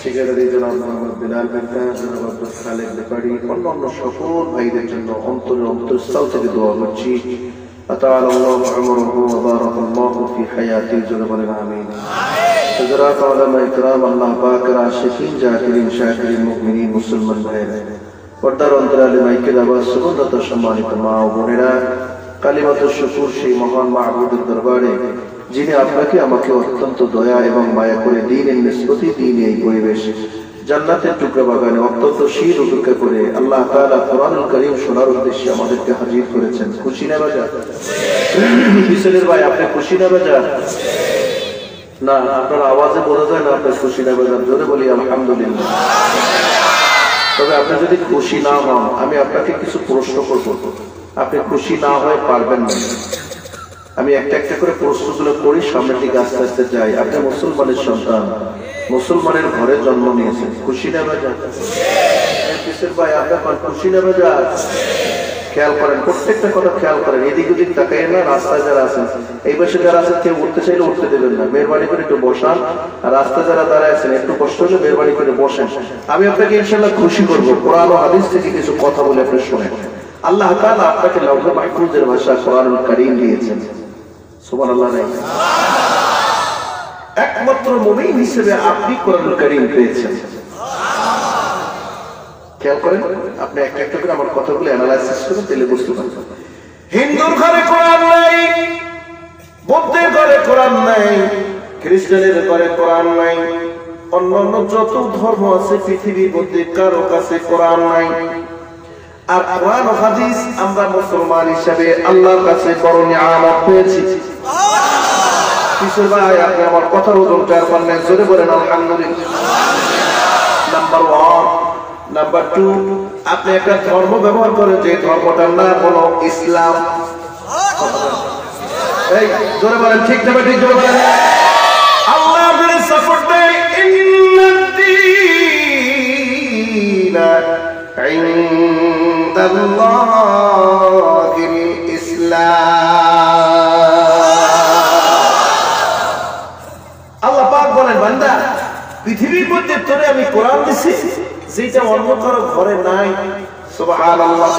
সেক্রেটারি জনাব মোহাম্মদ বিলাল মেহতা, জনাব আব্দুল খালেক বেপারি, অন্যান্য সকল ভাইদের জন্য অন্তরের অন্তঃস্থল থেকে দোয়া করছি। আতাআল্লাহু উমরাহু ওয়া বারাকাল্লাহু ফি হায়াতিহি, জোরে বলেন আমিন। হযরত উলামা ইকরাম, আল্লাহ পাকের আশিকিন, জাকিরিন, শাকিরিন, মুমিনিন, মুসলমান ভাইরা, পর্দার অন্তরালে মাইকের আওয়াজ সুবহানাল্লাহ, সম্মানিত মা ও বোনেরা, কালিমাতুশ শুকর সেই মহান মাহবুবের দরবারে যিনি আপনাকে আমাকে অত্যন্ত দয়া এবং মায়া করে দ্বীনের নিসবতি, দ্বীনের এই পরিবেশ জান্নাতের টুকরা বাগানে অত্যন্ত শীত উপেক্ষা করে আল্লাহ তাআলা কোরআনুল কারীম শোনার উদ্দেশ্যে আমাদেরকে হাজির করেছেন। খুশি না বাজার? বিশালের ভাই, আপনি খুশি না বাজার? না, আপনার আওয়াজে বোঝা যায় না আপনি খুশি না বাজার। জোরে বলি আলহামদুলিল্লাহ। তবে আপনি যদি খুশি না হন, আমি আপনাকে কিছু প্রশ্ন করব, আপনি খুশি না হয়ে পারবেন না। আমি একটা একটা করে প্রশ্নগুলো করি, সামনের দিকে আস্তে আস্তে যাই। আপনি মুসলমানের সন্তান, মুসলমানের ঘরে জন্ম নিয়েছেন, খুশি না বাজার? ভাই, আপনার খুশি না বাজার? খেয়াল করেন, প্রত্যেকটা কথা খেয়াল করেন, এদিক ওদিক তাকাই না। রাস্তায় যারা আছেন, এই পাশে যারা আছেন, কেউ উঠতে চাইলে উঠতে দেবেন না, মেহরবানি করে একটু বসান। আর রাস্তায় যারা দাঁড়ায় আছেন, একটু কষ্ট হলে মেহরবানি করে বসেন। আমি আপনাকে ইনশাআল্লাহ খুশি করবো, কোরআন ও হাদিস থেকে কিছু কথা বলে আপনি শোনেন। আল্লাহ তাআলা আপনাকে লাউহে মাহফুজের ভাষা কোরআনুল কারীম দিয়েছেন, সুবহানাল্লাহ। একমাত্র মুমিন হিসেবে আপনি কোরআনুল কারীম পেয়েছেন। খেয়াল করেন, আপনি একটা একটা করে আমার কথাগুলো অ্যানালাইসিস করুন, তাহলে বুঝতে পারবেন। হিন্দুর ঘরে কোরআন নাই, বৌদ্ধের ঘরে কোরআন নাই, খ্রিস্টানের ঘরে কোরআন নাই, অন্যান্য যত ধর্ম আছে পৃথিবীর মধ্যে কারো কাছে কোরআন নাই। আর কোরআন ও হাদিস আমরা মুসলমান হিসেবে আল্লাহর কাছে বড় নিয়ামত পেয়েছি। কিশোর ভাই, আপনি আমার কথার ওজনটা আর পারলেন, জোরে বলেন আলহামদুলিল্লাহ। নাম্বার 1। নাম্বার 2, আপনি একটা ধর্ম ব্যবহার করেন, যে ধর্মটার নাম হলো ইসলাম। এই জোরে বলেন, ঠিক না? ঠিক জোরে বলেন। আল্লাহ আপনাদের সাপোর্ট দেয়, ইন্নাদ-দীনা ইনদাল্লাহিল ইসলাম। আল্লাহ পাক বলেন, বান্দা, পৃথিবীর মধ্যে তোরে আমি কোরআন দিছি, যেটা অন্য কারো ঘরে নাই। সুবহানাল্লাহ।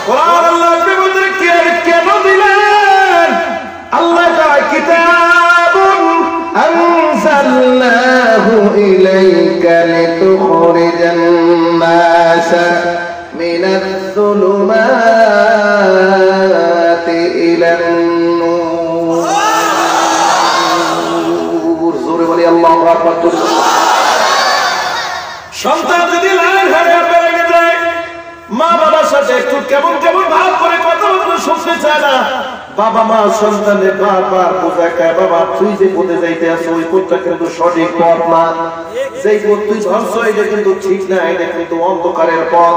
কোরআন আল্লাহ আপনাদেরকে কেন দিলেন? আল্লাহ কয়, কিতাবুন আনজালনাহু ইলাইকা লিতুখরিজান নাসা মিনাজ-যুলুমাতি ইলান নূর। জোরে বলি আল্লাহু আকবার। সন্তান যদি লাইন হারিয়ে বেড়ে যায়, মা বাবার সাথে একটু কেমন কেমন ভাব করে কথা বলতে শুনতে চায় না। বাবা মা সন্তানের বারবার বোঝায়, বাবা তুই যে পথে যাইতে আছো ওই পথটা কিন্তু সঠিক পথ না, যেই পথ তুই ধরছো এটা কিন্তু ঠিক না, এটা কিন্তু অন্ধকারের পথ।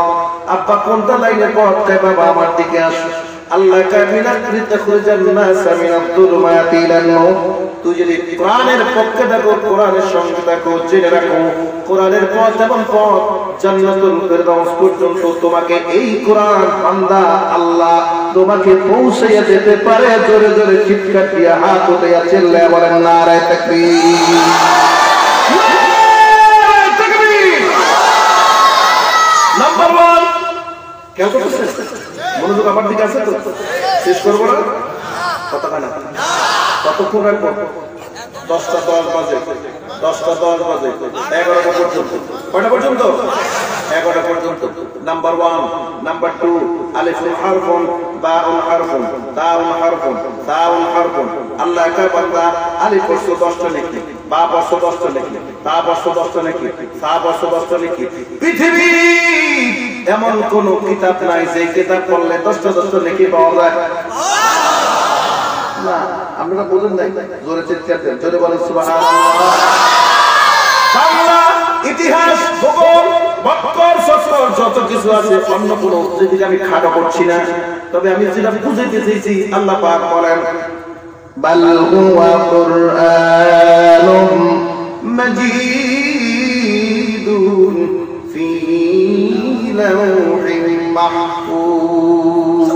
আব্বা কোনটা লাইনের পথ? বাবা আমার দিকে আসো। আল্লাহ তুই যদি কোরআনের পক্ষে থাকো, কোরআনের সঙ্গে থাকো, জেনে রাখো কোরআনের পথ এমন পথ জান্নাতুল ফেরদাউস পর্যন্ত তোমাকে এই কোরআন বান্দা আল্লাহ তোমাকে পৌঁছাইয়া যেতে পারে। জোরে জোরে চিৎকার দিয়া হাত উঠাইয়া চিল্লায়া বলেন নারায়ে তাকবীর। নাম্বার 1, কেউ করতেছে? মনোযোগ আমার দিকে আছে তো? শেষ করবো না? কতক্ষণ কতক্ষণ রাখবো? 10টা 10 বাজে, 10টা 10 বাজে, 11টা পর্যন্ত। কয়টা পর্যন্ত? 11টা পর্যন্ত। Number 1, number 2 আলিফুন হারফুন, বাউন হারফুন, তাউন হারফুন, তাউন হারফুন। আল্লাহ একা বান্দা আলিফ পড়ছ 10টা নাকি, বা পড়ছ 10টা নাকি, তা পড়ছ 10টা নাকি, সা পড়ছ 10টা নাকি। পৃথিবী এমন কোন কিতাব নাই যে কিতাব পড়লে 10টা নাকি পাওয়া যায় না। আপনারা বলেন নাই, জোরে চিৎকার দেন, জোরে বলেন সুবহানাল্লাহ। বাংলা ইতিহাস, ভূগোল, বক্কর, সফর যত কিছু আছে অন্য কোনো যেদিকে আমি খাটো করছি না, তবে আমি যেটা বুঝাইতে চেয়েছি আল্লাহ পাক বলেন বাল হুয়া কুরআনুম মাজিদুন ফি লাওহিন মাহফুজ।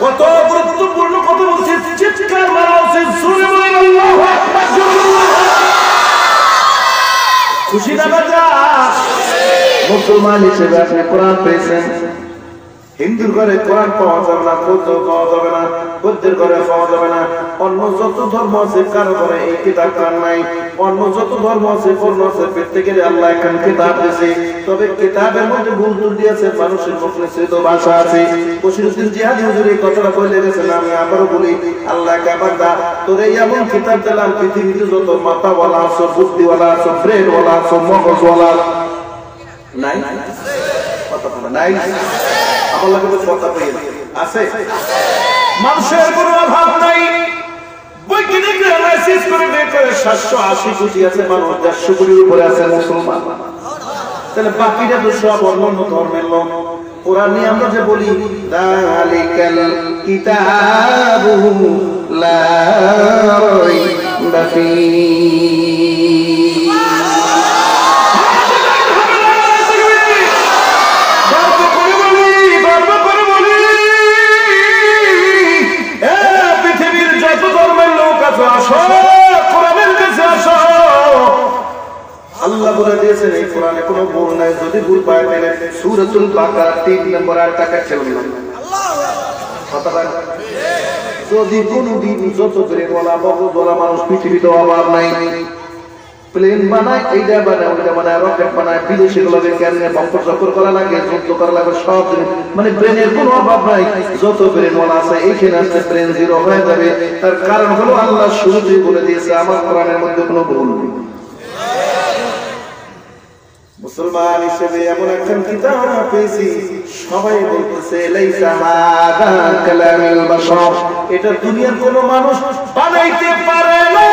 কত গুরুত্বপূর্ণ কথা বলছে, চিৎকার মারা উচিত, জোরে বলেন আল্লাহু আকবার। খুশি না বাজা? মুসলমান হিসেবে আপনি কোরআন পেয়েছেন। হিন্দুর ঘরে কোরআন পাওয়া যাবে না, বৌদ্ধ পাওয়া যাবে না, বৌদ্ধের ঘরে পাওয়া যাবে না। অন্য যত ধর্ম আছে কারো ঘরে এই কিতাব কোরআন নাই। অন্য যত ধর্ম আছে পূর্ণ আছে, প্রত্যেকের আল্লাহ এখন কিতাব দিয়েছে। তবে কিতাবের মধ্যে ভুল ত্রুটি আছে, মানুষের মুখে সৃত ভাষা আছে। বশিরউদ্দিন জিহাদি হুজুর এই কথাটা বলে গেছেন, আমি আবারও বলি, আল্লাহ কাবাদা তোরে এমন কিতাব দিলাম, পৃথিবীতে যত মাথাওয়ালা আছো, বুদ্ধিওয়ালা আছো, ব্রেনওয়ালা আছো, মগজওয়ালা নাই, কথা বলে নাই, আমার লাগে কথা পেয়ে আছে। মানুষের কোনো অভাব নাই। বৈজ্ঞানিকরা অ্যানালাইসিস করে বের করে 780 কোটি আছে মানুষ, 150 কোটির উপরে আছে মুসলমান। তাহলে বাকিরা তো সব অন্য ধর্মের লোক। কোরআন নিয়ে আমরা যে বলি যালিকাল কিতাবু লা রাইবা ফীহি, আল্লাহ বলে দিয়েছেন এই কোরআনে কোনো ভুল নাই। যদি ভুল পায় তাহলে সূরাতুল বাকারা 3 নম্বর আয়াতটা কাটতে হবে। কথা বলেন, যদি কোনদিন যত করে বলা বলা মানুষ পৃথিবীতে অভাব নাই, প্লেন বানায়, এইটা বানায়, ওইটা বানায়, রকেট বানায়, বিদেশি গুলোকে ক্যারিয়ে বম্পর চক্কর করা লাগে, যুদ্ধ করা লাগে, সব মানে ব্রেনের কোনো অভাব নাই। যত ব্রেন বলা আছে এইখানে আসতে ব্রেন জিরো হয়ে যাবে। তার কারণ হলো আল্লাহ শুরুতেই বলে দিয়েছে আমার কোরআনের মধ্যে কোনো ভুল নেই। মুসলমান হিসেবে এমন একজন কিতাব পেয়েছি, সবাই বলতেছে লাইসা হাদা কালামুল বাশার, এটা দুনিয়ার কোনো মানুষ বানাইতে পারে না,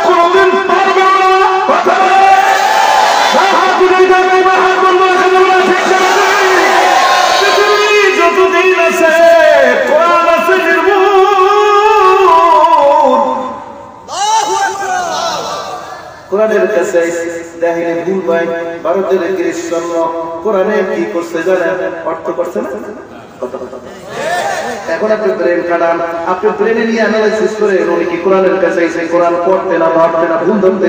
কোনদিন পারবে না। কথা যতদিন আছে কোরআন আছে নির্ভুল। কোরআনের কাছে দেখেন ভুল ভাই, ভারতের খ্রিস্টান কোরআনে কি করছে জানেন? অর্থ করছে না। এখন আপনি ব্রেন খাটান, আপনি ব্রেনে নিয়ে অ্যানালাইসিস করে উনি কি কোরআনের কাছে এসে কোরআন পড়তে না, ভাবতে না, ভুল ধরতে।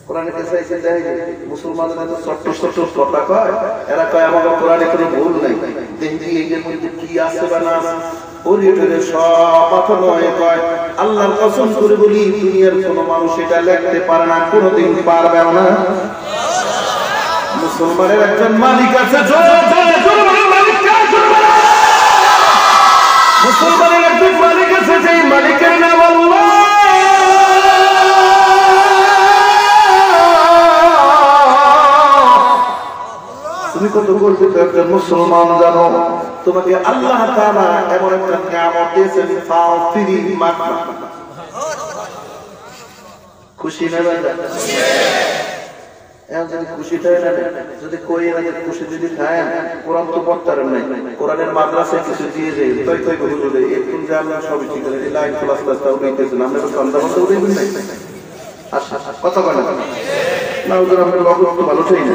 কোরআনের কাছে এসে দেখে মুসলমানরা তো ছোট্ট ছোট্ট কথা কয়, এরা কয় আমার কোরআনে কোনো ভুল নাই, দেখি এর মধ্যে কি আছে বা না আছে। আল্লাহর কসম করে বলি দুনিয়ার কোন মানুষ এটা লিখতে পারে না, কোনদিন পারবে না। মুসলমানের একজন মালিক আছে, মুসলমানের একজন মালিক আছে, যে মালিকের নাম আল্লাহ। তুমি কত গর্বিত একজন মুসলমান জানো, তোমাকে আল্লাহ তাআলা এমন একটা নিয়ামত দিয়েছেন, ফাতিরি মাকনা। খুশি না বান্দা? এখন যদি খুশি থাকে না, যদি কই না খুশি যদি থাকে, কোরআন তো পড়তার নাই, কোরআনের মাদ্রাসায় কিছু দিয়ে দেয়, তাই তাই বুঝে দেয়, একটু জানলে সবই ঠিক আছে। এই লাইন ক্লাস ক্লাসটা উঠাইতেছেন, আমরা তো সন্ধ্যা বন্ধ উঠাইবেন নাই। আচ্ছা কথা বলেন না, ওদের আমরা লগ তো ভালো চাই না।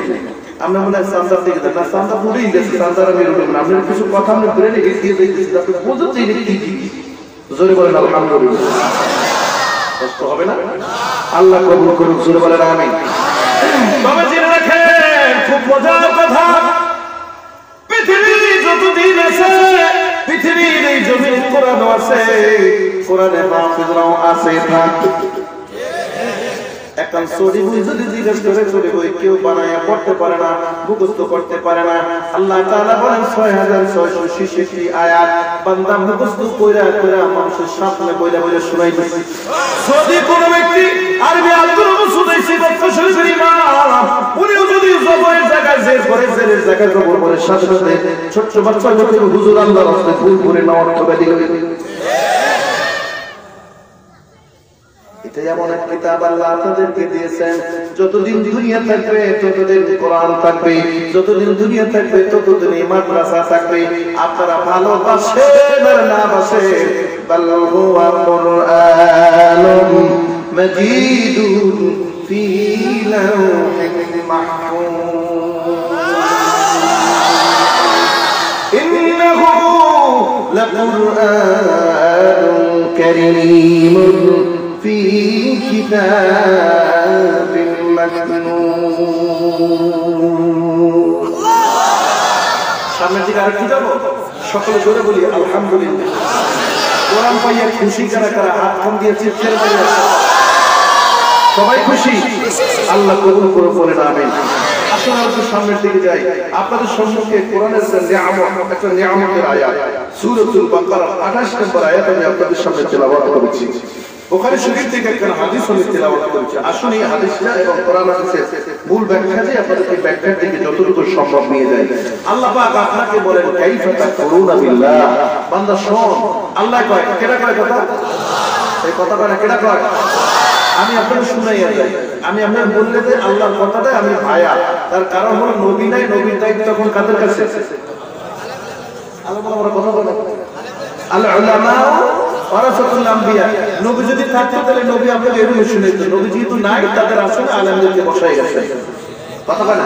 আমরা মনে হয় সান্দার দিকে যান না, সান্দা পুরেই গেছে, সান্দার আমি উঠবেন না। আপনার কিছু কথা আপনি ব্রেনে দিয়ে দিয়েছি, আপনি বোঝাতে কি কি জোরে বলেন আলহামদুলিল্লাহ। কষ্ট হবে না? আল্লাহ কবুল করুক, জোরে বলেন আমিন। তবে জেনে রাখেন খুব মজার কথা, পৃথিবী যতদিন আছে, পৃথিবীর এই জমিন কোরআন আছে, কোরআনে হাফেজরাও আছে থাক এখন সরি বই যদি জিজ্ঞেস করে সরি বই কেউ বানায় পড়তে পারে না, মুখস্থ করতে পারে না। আল্লাহ তাআলা বলেন 6666 আয়াত বান্দা মুখস্থ কইরা কইরা মানুষের সামনে বইলা বইলা শোনাই দিছে। যদি কোনো ব্যক্তি আরবি আব্দুল মুসুদাইসি দক্ষ শরীফের ইমাম উনিও যদি জবরের জায়গায় জের করে জেরের জায়গায় জবর করে সাথে সাথে ছোট বাচ্চা যখন হুজুর আল্লাহর রাস্তায় ভুল করে নেওয়ার কথা দিল। এটা এমন এক কিতাব আল্লাহ আপনাদেরকে দিয়েছেন, যতদিন দুনিয়া থাকবে ততদিন কোরআন থাকবে, যতদিন দুনিয়া থাকবে ততদিন এই মাদ্রাসা থাকবে। আপনারা ভালোবাসেন আর না বাসেন, বাল হুয়া কুরআনুন মাজিদুন ফি লাওহিন মাহফুজ ইন্নাহু লাকুরআনুন কারীমুন في كتاب مكنون সামনের দিকে আরেকটু যাবো, সকলে জোরে বলি আলহামদুলিল্লাহ। কোরআন পাইয়া খুশি কারা কারা হাত কান দিয়ে চিৎকার করে সবাই খুশি? আল্লাহ কবুল করে বলেন আমিন। আসুন আমরা সামনের দিকে যাই। আপনাদের সম্মুখে কোরআনের নিয়ামত, একটা নিয়ামতের আয়াত সূরাতুল বাকারা 28 নম্বর আয়াত আমি আপনাদের সামনে তেলাওয়াত করেছি। বুখারী শরীফ থেকে একটা হাদিস আমি তেলাওয়াত করেছি। আসুন এই হাদিসটা এবং কোরআন হাদিসের মূল ব্যাখ্যাটি আপনাদেরকে ব্যাখ্যার দিকে যতটুকু সম্ভব নিয়ে যাই। আল্লাহ পাক আপনাকে বলেন কাইফা তাকফুরুনা বিল্লাহ, বান্দা শোন, আল্লাহ কয় কেডা কয় কথা, এই কথাটা কেডা কয়? আমি আপনাকে শুনাইয়া যাই। আমি আপনার বললে যে আল্লাহর কথাটা আমি ভায়া, তার কারণ হলো নবী নাই, নবীর দায়িত্ব তখন কাদের কাছে? আল্লাহ আমরা কথা বলে আল উলামা ওয়ারাসাতুল আম্বিয়া। নবী যদি থাকতো তাহলে নবী আপনাকে এরকম শুনাইতো। নবী যেহেতু নাই, তাদের আসলে আলেমদেরকে বসাই গেছে। কথা বলে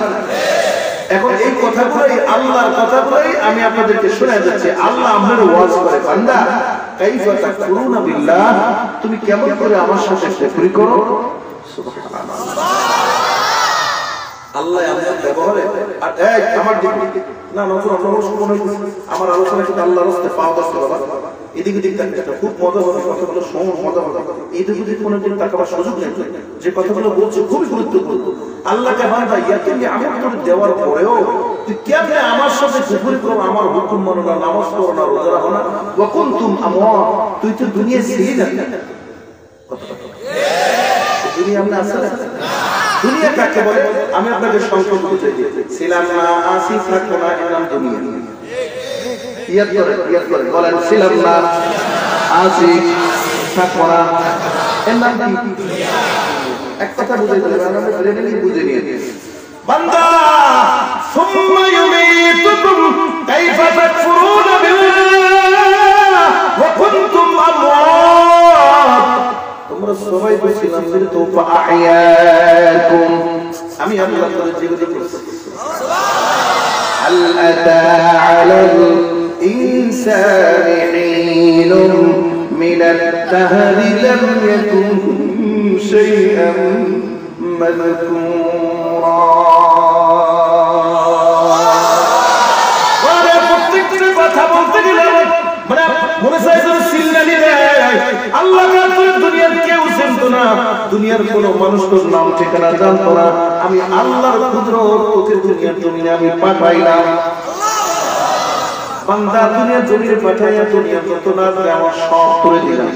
এখন এই কথাগুলোই আল্লাহর কথাগুলোই আমি আপনাদেরকে শোনাই যাচ্ছি। আল্লাহ আমাদের ওয়াজ করে, বান্দা কাইফা তাকফুরুনা বিল্লাহ, তুমি কেমন করে আমার সাথে কুফরি করো? সুবহানাল্লাহ। আল্লাহ আমাদের ব্যবহারে আর এই আমার দিকে না নতুন আমার আলোচনা কিন্তু আল্লাহর রাস্তায় পাওয়া যাচ্ছে বাবা। এদিকে দিক থাকতে খুব মজা হবে, কথাগুলো শোন, মজা হবে। এদিকে দিক কোনোদিন তাকাবার সুযোগ নেই। যে কথাগুলো বলছে খুবই গুরুত্বপূর্ণ। আল্লাহকে বান্দা ইয়াতুল নিয়ামত দেওয়ার পরেও তুই কেমনে আমার সাথে কুফরি করো, আমার হুকুম মানো না, নামাজ পড়ো না, রোজা রাখো না। ওয়া কুনতুম আমওয়াত, তুই তো দুনিয়া ছিলি না। দুনিয়া আমরা আছে না? দুনিয়া কাকে বলে আমি আপনাদের সংক্ষেপে বুঝিয়ে দিই। ছিলাম না, আসি, থাকবো না, এর নাম দুনিয়া। ইয়াদ করে বলেন, ছিলাম না, আসি, থাকবো না, এর নাম কি? এক কথা বুঝে দিলে আমরা ব্রেনে বুঝে নিয়ে বান্দা সুম্মা ইউমীতুকুম কাইফা তাকফুরুনা বিল্লাহ ওয়া কুনতুম আমওয়াত, তোমরা সবাই বলছিলাম কিন্তু ফাআহইয়াকুম, আমি আল্লাহ করে জীবিত করছি। হাল আতা আলাল ইনসানি হিনুন মিনাত দাহরি লাম ইয়াকুন শাইআন মাযকুরা। ওরে প্রত্যেকটা কথা বলতে গেলে মানে মনে চাই যেন সিলনানি দেয়। আল্লাহ দুনিয়ার কেউ চিনতো না, দুনিয়ার কোন মানুষ তোর নাম ঠিকানা জানতো না। আমি আল্লাহর কুদরত তোকে দুনিয়ার জমিনে আমি পাঠাইলাম। বান্দা দুনিয়ার জমিনে পাঠাইয়া দুনিয়ার যত না আমার সব করে দিলাম।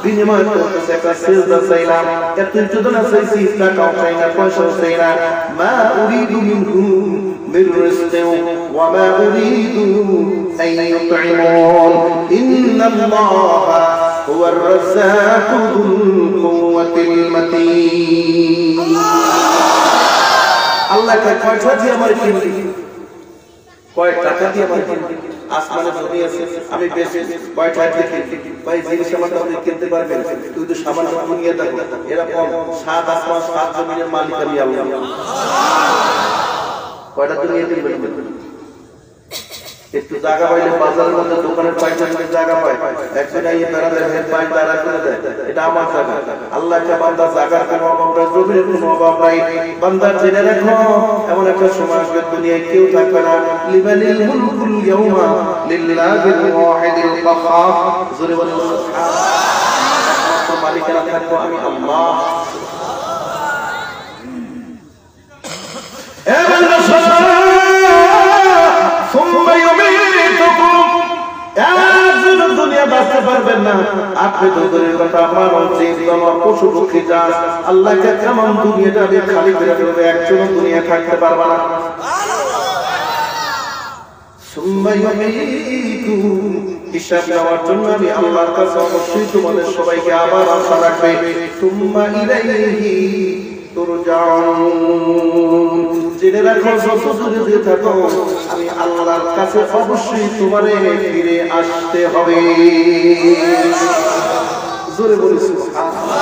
বিনিময় করতেছে একটা সিজদা চাইলাম, এত ইজ্জতনা চাইছি, টাকাও চাই না, পয়সাও চাই না। মা উরিদু মিনহুম মির রিজকিন ওয়া মা উরিদু আন ইউতঈমুন ইন্নাল্লাহা হুয়ার রাজ্জাকু যুল কুওয়াতিল মাতিন। আল্লাহ কয়টা দিয়ে আমার কিনলি, কয় টাকা দিয়ে আমার কিনলি? আসমানে জমি আছে, আমি বেশি কয় টাকা দিয়ে কিনলি? ভাই জিনিস আমার আপনি কিনতে পারবেন, তুই তো সামান্য দুনিয়া দেখো। এরকম 7 আসমান 7 জমিনের মালিক আমি আল্লাহ। কয়টা দুনিয়া কিনবেন? একটু জায়গা পাইলে বাজারের মধ্যে দোকানের পাইকারি জায়গা পায়, একদিন এই বেড়াদের হেড পাই তারা করে দেয়, এটা আমার জায়গা। আল্লাহকে বান্দা জায়গার কোনো অভাব নাই, জমির কোনো অভাব নাই। বান্দা জেনে রাখো, এমন একটা সময় আসবে দুনিয়ায় কেউ থাকবে না। লিমানিল মুলকুল ইয়াউমা লিল্লাহিল ওয়াহিদিল কাহ্হার। জোরে বলুন সুবহানাল্লাহ। তো মালিকেরা থাকবো আমি আল্লাহ। এ বান্দা দুনিয়া বাঁচতে পারবেন না, আপনি তো দূরের কথা মানব জীব জানোয়ার পশু পক্ষী যা আল্লাহকে কেমন দুনিয়াটা খালি করে ফেলবে, একজনও দুনিয়া থাকতে পারবে না। হিসাব নেওয়ার জন্য আমি আল্লাহর কাছে অবশ্যই তোমাদের সবাইকে আবার আশা রাখবে। তুম্মা ইলাইহি তুরজাউন। জেনে রাখো যত দূরে যে থাকো আমি আল্লাহর কাছে অবশ্যই তোমারে ফিরে আসতে হবে। জোরে বলি সুবহানাল্লাহ।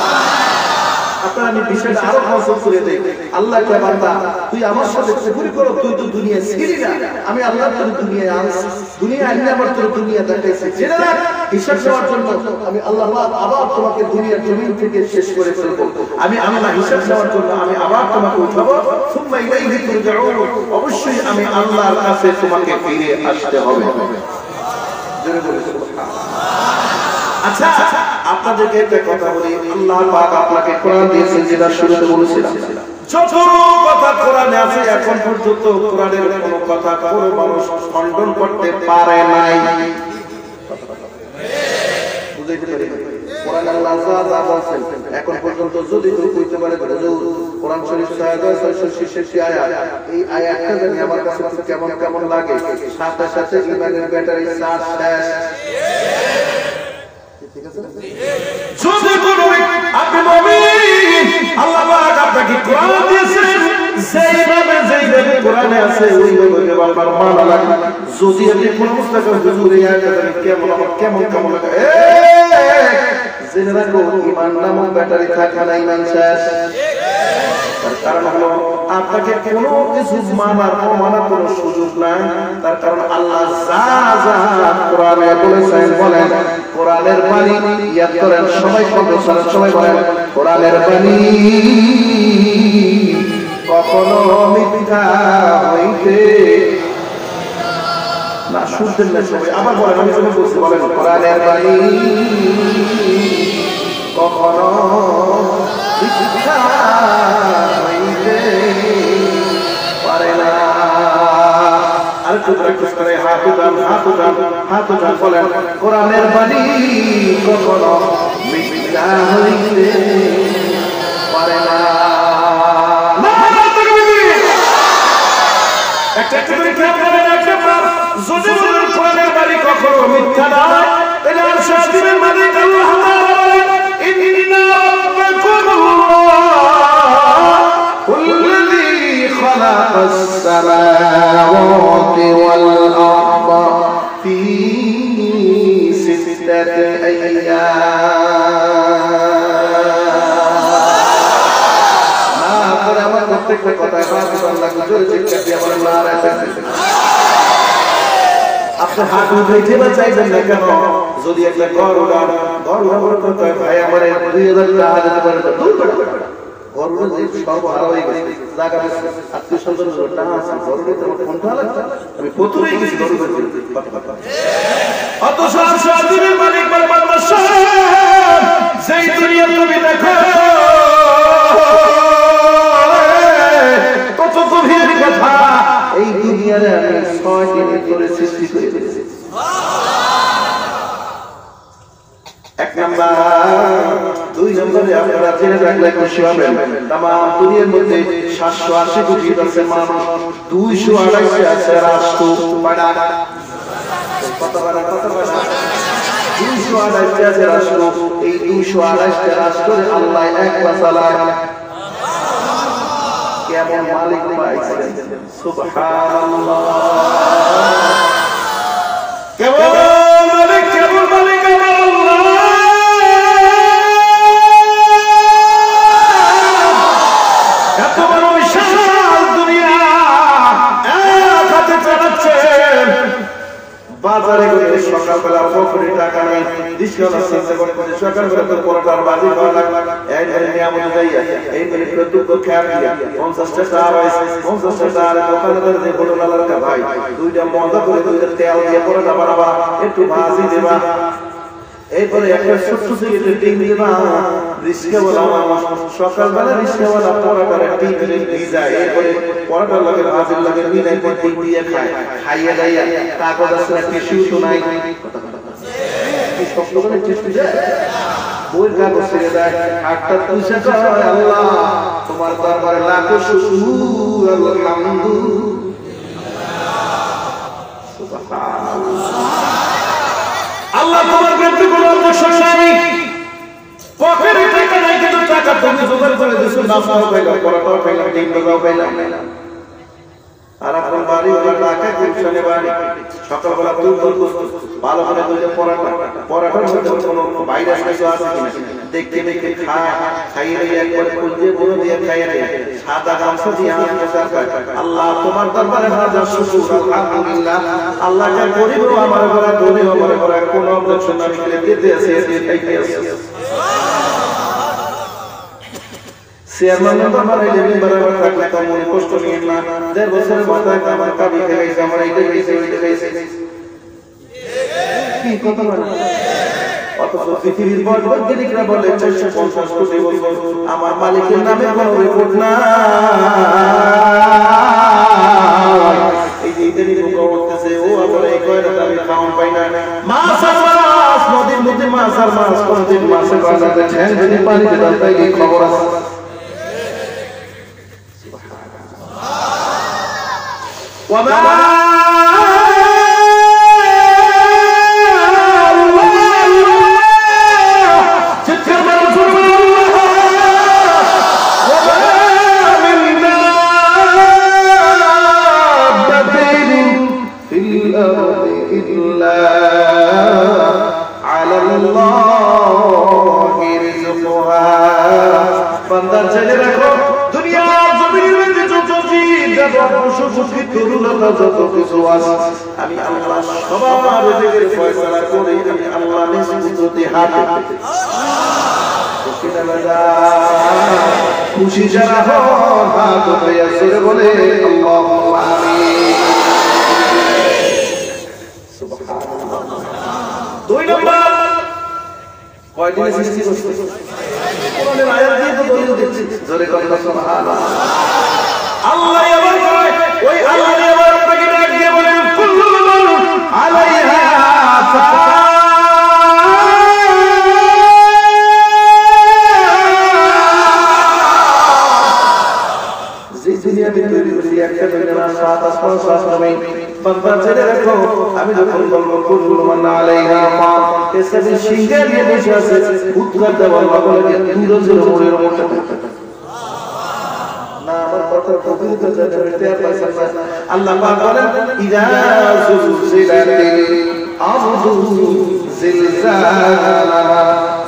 আপনারা আমি বিষয়টা আরো ফসল করে দেই। আল্লাহকে বান্দা তুই আমার সাথে কুফরি করো, তুই তো দুনিয়া ছিলি না, আমি আল্লাহ তোর দুনিয়ায় আনছি, দুনিয়া আনলে আমার তোর দুনিয়া দেখাইছি। জেনে রাখ হিসাব নেওয়ার জন্য আমি আল্লাহ আবার তোমাকে দুনিয়ার জমিন থেকে শেষ করে ফেলবো। আমি আল্লাহ হিসাব নেওয়ার জন্য আমি আবার তোমাকে উঠাবো। সুম্মা ইলাইহি তুরজাউন। অবশ্যই আমি আল্লাহর কাছে তোমাকে ফিরে আসতে হবে। জোরে বলি সুবহানাল্লাহ। আচ্ছা আপনাদেরকে একটা কথা বলি, আল্লাহ পাক আপনাকে কোরআন দিয়েছেন, যেটা শুরুতে বলেছিলাম যত কথা কোরআনে আছে এখন পর্যন্ত কোরআনের কোনো কথা কোনো মানুষ খণ্ডন করতে পারে নাই। বুঝাইতে পারি কোরআন আল্লাহ যা বলেছেন এখন পর্যন্ত যদি কেউ কইতে পারে কোরআন শরীফ ৬৬৬ আয়াত, এই আয়াতটা জানি আমার কাছে কেমন কেমন লাগে, সাথে সাথে ইমানের ব্যাটারি চার্জ শেষ। যদি কোনো আপনি মুমিন আল্লাহ পাক আপনাকে কোরআন দিয়েছেন, যেইভাবে কোরআনে আছে ওইভাবে বারবার মানা লাগবে। যদি আপনি কোন মুস্তাকিম হুজুর এই আয়াতটা কেমন কেমন লাগে, জেনে রাখো ঈমান নামক ব্যাটারি থাকে না, ঈমান শেষ। তার কারণ হলো আপনাকে কোনো কিছু মানার অমানার কোনো সুযোগ নাই। তার কারণ আল্লাহ যা যা কোরআনে বলেছেন, বলেন কোরআনের বাণী ইয়াদ করেন সবাই, সবাই বলেন কোরআনের বাণী কখনো মিথ্যা হইতে না। শুনতেন না সবাই, আবার বলেন, আমি যখন বলছি বলেন কোরআনের বাণী কখনো মিথ্যা হইতে পারে না। আর একটু প্র্যাকটিস করে হাত উঠান, হাত উঠান, হাত উঠান, বলেন কোরআনের বাণী কখনো মিথ্যা হইতে পারে না। যদি বলেন কোরআনের বাণী কখনো মিথ্যা নয়, এটা শাস্তির মালিক আল্লাহ তাআলা ইন্না রাব্বাকুমুল্লাযী খালাকাস সামাওয়াতি ওয়াল আরদা ফী সিত্তাতি আইয়াম। করে আমার প্রত্যেকটা কথায় আল্লাহ জোরে চিৎকার দিয়ে আমার নারায়ে তাকবীর। আপনি হাত উঠাইতে বা চাইবেন না কেন? যদি একটা ঘর উড়ান, ঘর উড়াবার কথা ভাই আমার 2000 টাকা দিতে পারে, দূর করে ঘর উড়ে যে সর্বহারা হয়ে গেছে, জায়গা আছে, আত্মীয় স্বজন টাকা আছে, ঘর উড়াইতে আমার কোনটা লাগছে, আমি প্রথমেই গেছি ঘর উড়াইতে। অথচ শাস্তির মালিক বারবার সাহেব যেই দুনিয়া তুমি দেখো কত গভীর কথা, এই দুনিয়ার আমি 6 দিনে করে সৃষ্টি করে দিয়েছি। এক নাম্বার, 2 নম্বরে আপনারা জেনে রাখলে খুশি হবেন, তামাম দুনিয়ার মধ্যে 780 কোটি আছে মানুষ, 228 আছে রাষ্ট্র, কত বড় 228 আছে রাষ্ট্র। এই 228 রাষ্ট্রে আল্লাহ একবার চালায়। কেমন মালিক পাইছেন, সুবহানাল্লাহ। কেমন মালিক, কেমন মালিক আল্লাহ। এত বড় বিশাল দুনিয়া এক হাতে চালাচ্ছেন, করে সকালবেলা পকেটে টাকা নাই, রিস্কাওয়ালা চিন্তা করতেছে সকালবেলা তো পরোটার বাজি খাওয়া লাগবে, এইবারে নিয়ামত যাইয়া এইবারে একটু দুঃখ খেয়াল দিয়া 50 টাকা আর 50 টাকা আর দোকানদার যে বড়লালার কা ভাই দুইটা মজা করে দুইটা তেল দিয়ে পরোটা বানাবা, একটু ভাজি দেবা, এরপরে একটা ছোট্ট সিগারেটের টিন দেবা। রিস্কাওয়ালা সকালবেলা রিস্কাওয়ালা পরোটার টিন ভিজায়, এরপরে পরোটার লাগে ভাজির লাগে মিলাই করে টিন দিয়ে খায়, খাইয়ে দাইয়া কাগজ আছে না, টিস্যু তো নাই, কি শক্ত করে টিস্যু দেয়, বইয়ের কাগজ ছেড়ে দেয়, হাতটা তুষে কয় আল্লাহ তোমার দরবারে লাখো শুকর আল্লাহ তোমার বিরুদ্ধে কোনো অবজেকশন নাই, পকেটে টাকা নাই কিন্তু টাকা তুমি জোগাড় করে দিছো, নাস্তাও পাইলাম, পরোটাও পাইলাম, ডিম ভাজাও পাইলাম। আর আপনার বাড়ি ওরা টাকা গুলশানে বাড়ি, সকালবেলা দুধ ভালো করে দুধে পরোটার মধ্যে কোনো ভাইরাস কিছু আছে কিনা দেখতে দেখতে খাইয়ে একবারে খুঁজে বলে দিয়ে খাইয়ে সাদা গামছা দিয়ে আমাকে সরকার আল্লাহ তোমার দরবারে হাজার শুকর আলহামদুলিল্লাহ। আল্লাহকে গরিব আমার ঘরে ধনী আমার ঘরে কোনো অবজেকশন আমি দিতে আছে খাইতে আছে। চেয়ারম্যান দরবারে যেদিন বরাবর থাকলে তো মনে কষ্ট নিয়ে না, 1.5 বছরের মাথায় আমার কাবি খেলাইছে, আমার এইটা খাইছে ওইটা খাইছে, কি কথা বলে অথচ পৃথিবীর বড় বৈজ্ঞানিকরা বলে 450 কোটি বছর আমার মালিকের নামে কোনো রিপোর্ট না। এই যে ইদানি বোকা উঠতেছে, ও আবার এই কয়টা আমি খাওয়ান পাই না, মাছ আর মাছ নদীর মধ্যে মাছ আর মাছ, কোনদিন মাছের বাজারে ঠ্যাং যদি পানিতে দাম পাইলে খবর আছে। আমি আল্লাহ সবার রিজিকের ফয়সালা করে আমি আল্লাহ নিজ হাতে খুশি যারা হন হাত উঠাইয়া জোরে বলে আল্লাহুম্মা আমিন। সুবহানাল্লাহ। 2 নম্বর কয় দিনে সৃষ্টি করছে, কোরআনের আয়াত দিয়ে তো দলিল দিচ্ছি, জোরে বলে সুবহানাল্লাহ। আল্লাহ এবার কয় ওই আল্লাহ এবার আপনাকে ডাক দিয়ে বলেন কুল্লু মান আলাইহা যে দুনিয়াতে তৈরি করেছি একটা দুনিয়া সাত আসমান সাত জমিন, বান্দা জেনে রাখো আমি যখন বলবো কুল্লু মান আলাইহা মা এসে সিংহে নিয়ে বসে আছে উত্তর দেওয়ার বলে দূর ছিল মোড়ের মোড়ে আমার কথা কবিতা জানতে পারছেন না। আল্লাহ পাক বলেন ইযা যুলজিলাতিল আরদু জিলজালাহা,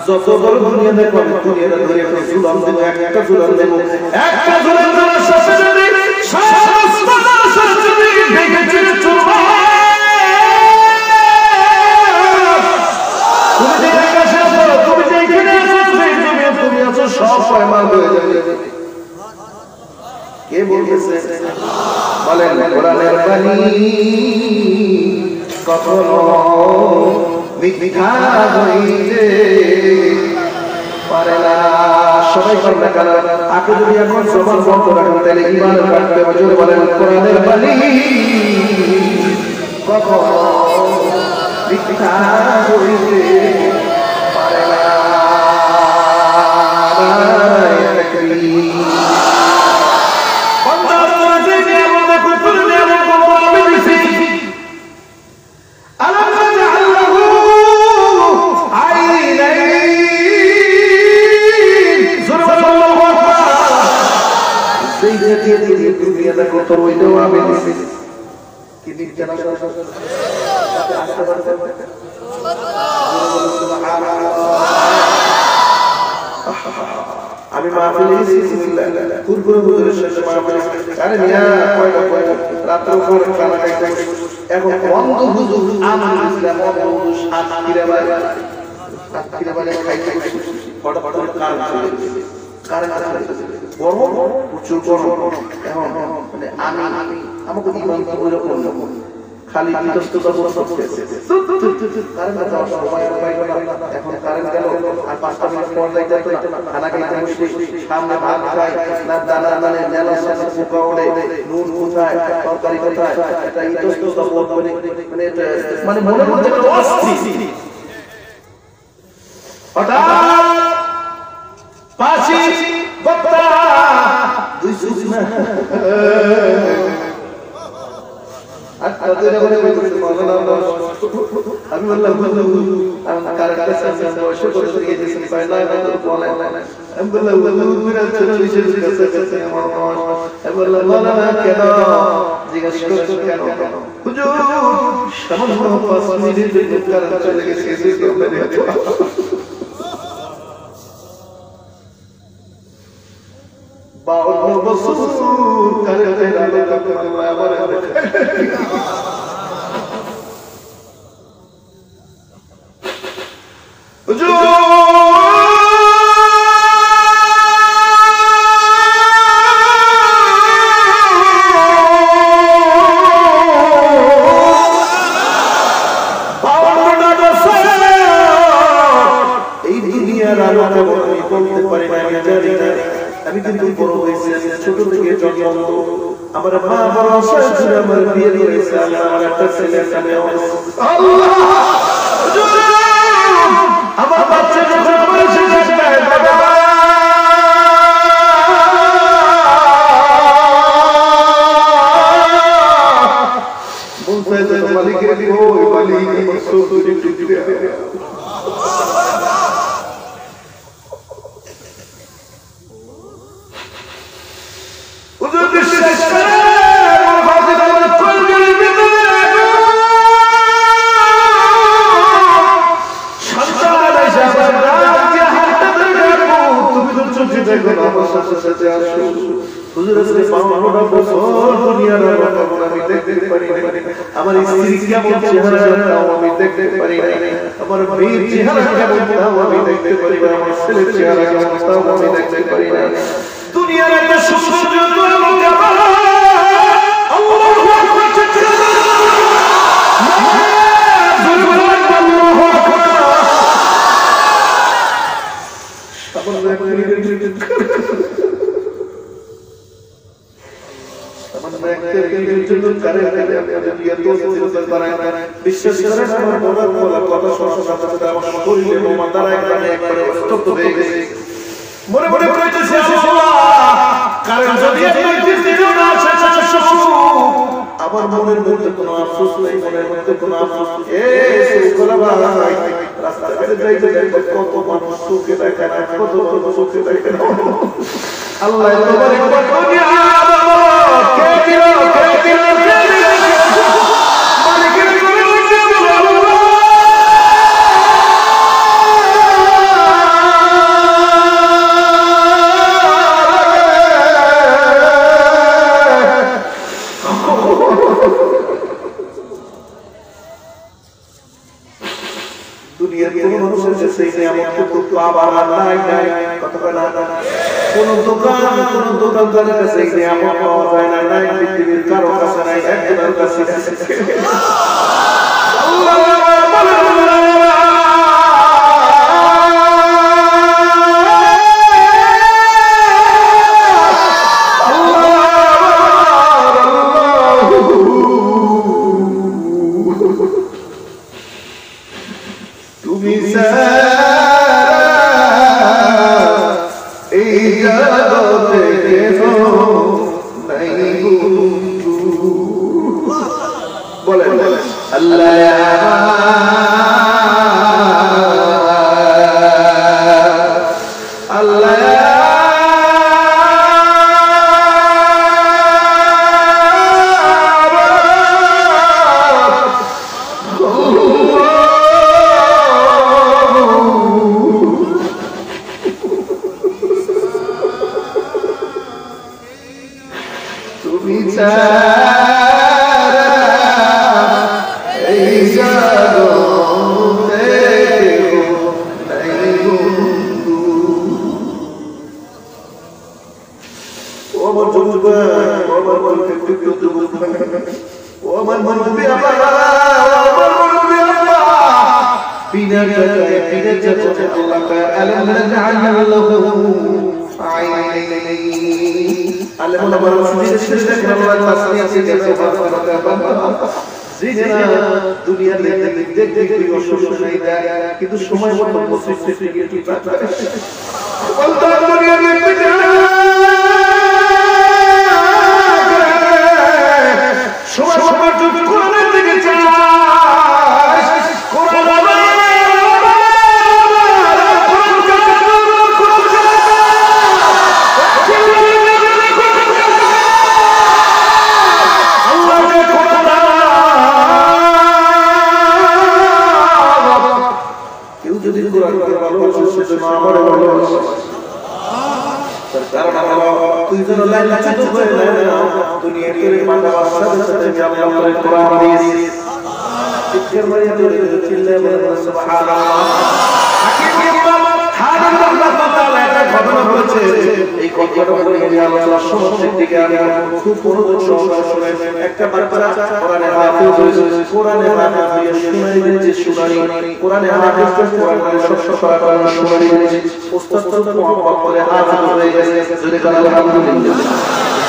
যত বড় দুনিয়া দেখো দুনিয়াটা ধরে একটা জুলুম দেব, একটা জুলুম দেব, একটা জুলুম দেওয়ার সাথে সাথে সমস্ত মানুষের জমি ভেঙে চুরে চুরমা। তুমি যে আকাশে আছো, তুমি যে এখানে আছো, সেই জমি তুমি আছো, সব পয়মাল হয়ে যাবে। কে বলতেছে বলেন কোরআনের বাণী কখনো মিথ্যা হইতে পারে না। সবাই করবে কারণ আপনি যদি এখন জবান বন্ধ রাখেন তাহলে ঈমান রাখতে হবে। জোরে বলেন কোরআনের বাণী কখনো মিথ্যা হইতে পারে না। দুনিয়াটা কত ওইটাও আমি দিছি কি দিন জানা আসতে পারছে আমি মাহফিলে বিসমিল্লাহ কুরকুরে হুজুরের শেষে মাহফিলে আরে মিয়া কয়টা রাত উপর খানা খাইতে এখন বন্ধ হুজুর আমার ইসলাম হুজুর সাতক্ষীরা বাইরে খাইতে হঠাৎ করে কারেন্ট গরম প্রচুর গরম এখন মানে আমি আমাকে ইমান করে করলাম খালি বিতস্ততা করতে কারেন্ট যাওয়ার সময় এখন কারেন্ট গেল আর 5 মিনিট পর যাইতে না খানা খাইতে বসে সামনে ভাত খাই না দানা মানে নেলা সাথে পোকা ওড়ে নুন কোথায় তরকারি কোথায় এটা ইতস্ততা বোধ মানে এটা মানে মনে মধ্যে একটা অস্থির হঠাৎ পাশি বক্তা দুই সুসনা আমি বললাম কারেন্টের সামনে বসে করে দিয়ে দিয়েছেন পয়লা বলেন আমি বললাম আমি বললাম না কেন জিজ্ঞাসা করছো কেন হুজুর সামান্য 5 মিনিটের জন্য কারেন্ট চলে গেছে বাউন্ন বছর কারেন্টের আলো আবার এই দুনিয়ার আলো কেমন আমি বলতে পারি না আমি জানি না আমি কিন্তু বড় হয়েছি আমি ছোট থেকে জন্ম আমার মা বড় আশা ছিল আমার বিয়ে হয়েছে আমার একটা ছেলে সামনে আল্লাহ আমার বাচ্চা যখন আমার সাথে যায় বাবা বলতে যায় মালিকের দিব ওই মালিক আমার সব কিছু দিবে আমার স্ত্রী কেমন চেহারা আমি দেখতে পারি না আমার মেয়ের চেহারা কেমন আমি দেখতে পারি না আমার ছেলের চেহারা কেমন আমি দেখতে পারি না দুনিয়ার একটা সৌন্দর্য আল্লাহু আকবার বিশ্বাস করেন আমার বলা কথা শোনার সাথে সাথে আমার শরীরে মোমা দ্বারা একবারে স্তব্ধ হয়ে গেছে মনে মনে কইতেছি আল্লাহ কারণ যদি আপনি দিল না সেটা আমার মনের মধ্যে কোনো আফসোস নাই মনের মধ্যে কোনো আফসোস এই সুকলা ভাই রাস্তাতে যাইতে যাইতে কত মানুষ সুখে দেখে না কত সুখে দেখে না আল্লাহ তোমার একবার দুনিয়া কে দিল মালিকের করে আল্লাহ দুনিয়ার কোন মানুষের কাছে এই নিয়ামত তো পাবার নাই কত না কোন দোকানদারের কাছে এই নিয়ামত পাওয়া যায় না নাই পৃথিবীর কারো কাছে নাই একজনের কাছে আল্লাহ তুমি এই জগতে নাই বলেন আল্লাহ তুমি ছাড়া এই জগতে কেউ নাই বন্ধু। ও আমার যুবক, ও আমার মুরব্বি আল্লাহ, আমার মুরব্বি আল্লাহ, বিনা টাকায় বিনা জাকাতে আল্লাহ তাআলা আলাম লাহু আইনাইন। আল্লাহ আমার মুসলিম দেখেন আল্লাহ তাসমিয়া থেকে সুবহানাল্লাহ। জিনা দুনিয়ার লেনদেন দেখতে অসুস্থ হয়ে যায়, কিন্তু সময় মতো মসজিদ থেকে গিয়ে ঠিক আছে বলতো দুনিয়ার লেনদেন সময় মতো যদি কোরআনের দিকে যায়, কোরআন তুই যেন লাইলা চুপ করে না দুনিয়া কে মাথা বাসার সাথে আমি আল্লাহর কোরআন দিয়েছি চিৎকার মারিয়া তোরে চিল্লায় বলে সুবহানাল্লাহ। হাকিম ইমাম হাবিব রাহমাতুল্লাহ তাআলা একটা ঘটনা বলেছে, এই ঘটনাটা বলে আমি আলোচনার সমাপ্তির দিকে আমি খুব মনোযোগ সহকারে শুনেন। একটা বাচ্চা কোরআনে হাফেজ হয়েছে, কোরআনে হাফেজ হয়ে শুনাই দিয়েছে, শুনানি কোরআনে হাফেজ কোরআনে সব করা শুনানি দিয়েছে, উস্তাদ তো মুহাম্মদ করে হাফেজ হয়ে গেছে। জোরে বলে আলহামদুলিল্লাহ,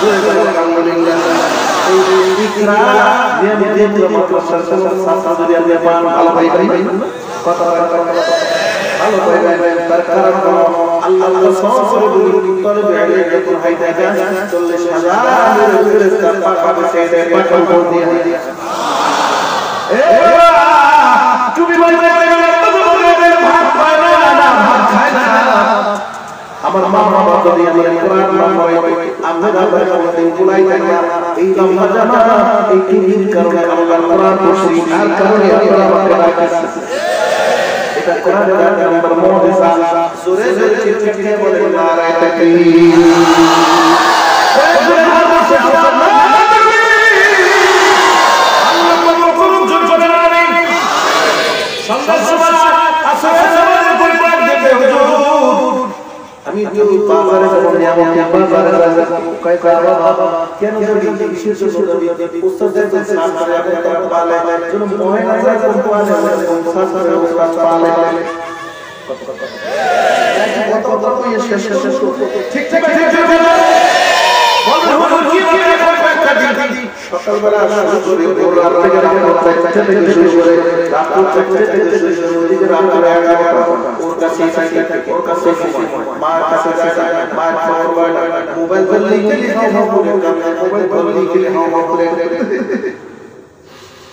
জোরে বলে আলহামদুলিল্লাহ। এই ইকরা নিয়মিত মাদ্রাসার ছাত্র যদি আপনি পান ভালো পাইবেন, কথা ভালো পাইবেন। তার কারণ আল্লাহ কসম করে বলি তলবে ইলমে কোরআন দেখা 40,000 ফেরেশতা পাঠাবে সেই পাঠার উপর দিয়ে। এ বাবা তুমি বলবে ভাত খায় না, ভাত খায় না। আমার মা বাবা যদি আমি কোরআন না পড়াই আমরা বাবার কাছে বলাই না, এই লম্বা জামা এই টিভির কারণে আমরা কোরআন পড়ছি, আর কারণে আমরা আমাকে রাখছি। এটা কোরআনের নাম্বার মুজিজা। জোরে জোরে চিৎকার বলে নারায়ে তাকবীর। জোরে বলছে আল্লাহ তাকবীর। আল্লাহ কবুল জোরে জোরে আমিন। সন্ধ্যা সময় আসরের নামাজের পর দেখে হুজুর আমি তো বাজারে যাব, নিয়ামত বাজারে যাব, কয় বাবা কেন যদি বিশেষ সুবিধা উস্তাদের কাছে সামনে আপনি তার পালে যেন মনে না যায় কোন পালে কোন সাথে উস্তাদ পালে কত কত কই শেষ ঠিক ঠিক ঠিক বলুন হুজুর কি করে একটা দিন সকালবেলা শুরু করে ভোর রাত থেকে রাত 4টা থেকে শুরু করে রাত 4টা থেকে শুরু করে ওদিকে রাত 11টা ওর কাছে থাকে, ওর কাছে মার কাছে যায়, মার খবর পায়, মোবাইল বললেই কি হাও বলে মোবাইল বললেই কি হাও বলে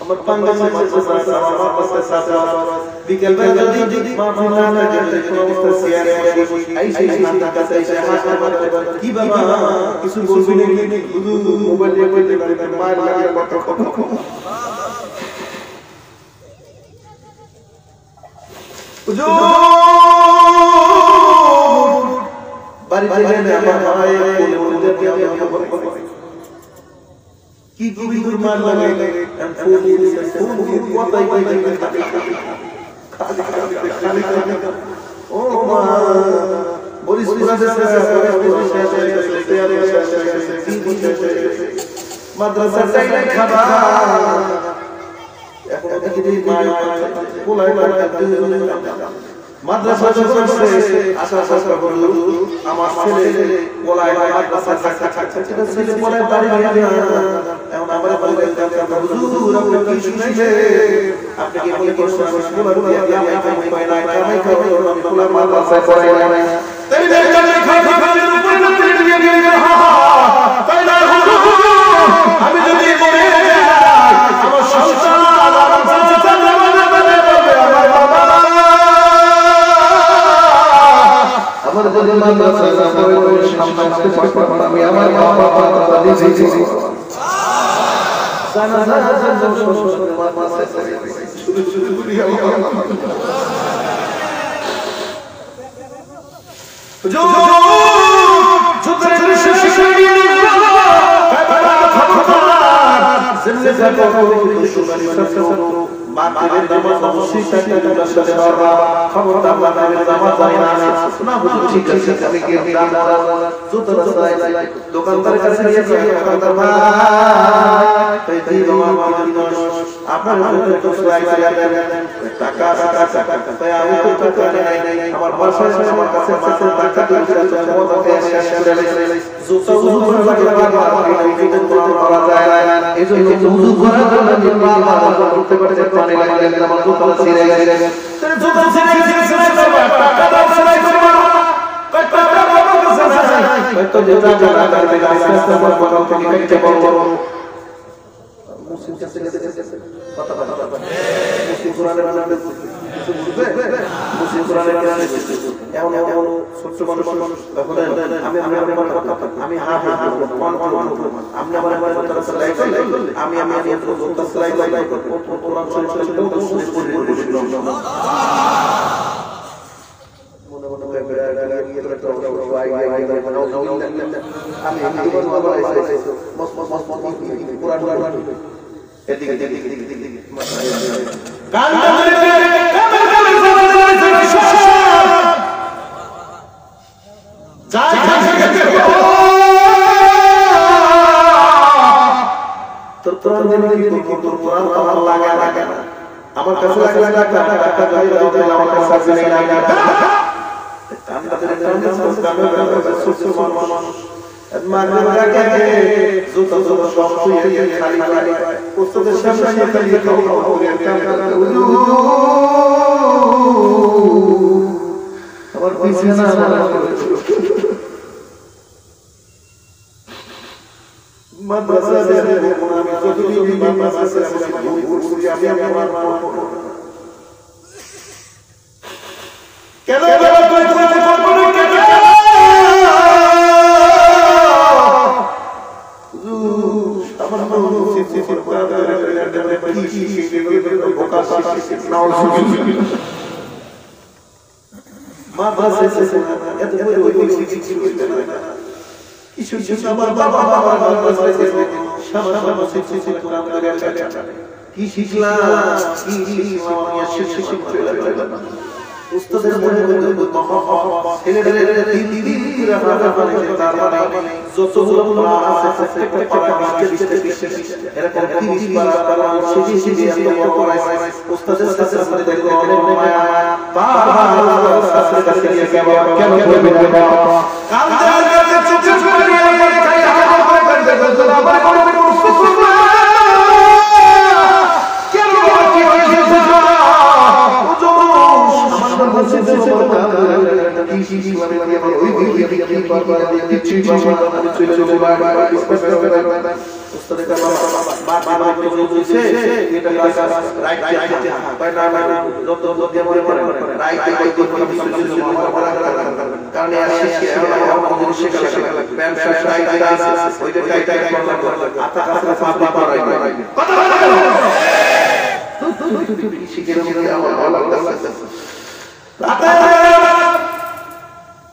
আমার পাঙ্গা মাদ্রাসা আমার মাদ্রাসা সাথে বিকেল বেলা যদি মা ফোনা যেতে কোন অবস্থা শেয়ারে বসি আইসি মাথা কাছে এসে হাত মারতে কি বাবা কিছু বলবি নাকি শুধু মোবাইল দিয়ে বলতে পারে মার লাগে কথা হুজুর বাড়িতে গেলে আমার ভাই কোলে ওদের দিয়ে খবর করে কি গভীর মার লাগে এম ফোন কথাই খালি ও মা বলিস মাদ্রাসা চাইলে খাবা এখন দেখি মা কোলাই মাদ্রাসা যখন শেষে আশা করল আমার ছেলে কোলাই মাদ্রাসা ছেলে কোলাই দাঁড়িয়ে এখন আমরা বলবেন হুজুর আপনি কি শুনলে আপনি কি বলে করছেন স্কুল দিয়ে আমি পাই না কামাই করব আমি কোলাই মাদ্রাসা পড়াই না তাই খালি উপরে না দিয়ে দিয়ে তাই না হুজুর আমি যদি মরে যাই আমার সংসার আমার সংসার নামাজে বলে বলবে আমার বাবা আমার যদি মাদ্রাসা না পড়ে তো সামনে আসতে পারবো আমি আমার বাবা মাদ্রাসা দিয়েছি জানাজা শ্বশুর মাদ্রাসা শুরু শুরু করি হুজুর যুদ্ধের শেষে মাগরিবের নামাজ অবশ্যই তাকবীরের সাথে পড়বা খবরদার মাগরিবের নামাজ জানি না না হুজুর ঠিক আছে আমি কি দান জুতো রাস্তায় দোকানদারের কাছে গিয়ে দোকানদার ভাই এই দিন আমার আপনার তো সাই টাকা তাই আমি তো টাকা নাই আমার বাসায় আমার কাছে টাকা দিতে মদকে শেষ করে জুতো হুজুর করা যায় এই জন্য হুজুর করার জন্য বাবা করতে পারছে পানি লাগে আমার জুতো ছিঁড়ে গেছে তাহলে জুতো ছিঁড়ে গেছে টাকা দাও সেলাই করব টাকা দাও তো যেটা জানা করবে আস্তে আস্তে আমার বড় থেকে কেটে বড় মুসলিম কাছে কথা মুসলিম কোরআনের বানাবে কিছু বুঝবে মুসলিম কোরআনের বানাবে এমন এমন ছোট মানুষ আমি আমার কথা সেলাই করি আমি কথা সেলাই কোরআন শরীফ আমার কাছে উস্তাদের মনে ছেলেদের দিন যতগুলো আছে প্রত্যেকটা এরকম 30 বার শিখি এত পড়াই উস্তাদের কাছে আমাদের দেখো অনেক মায়া বাবা উস্তাদের কাছে গিয়ে কেন বলবে না কাল কাছে চুপ করে খাই আবার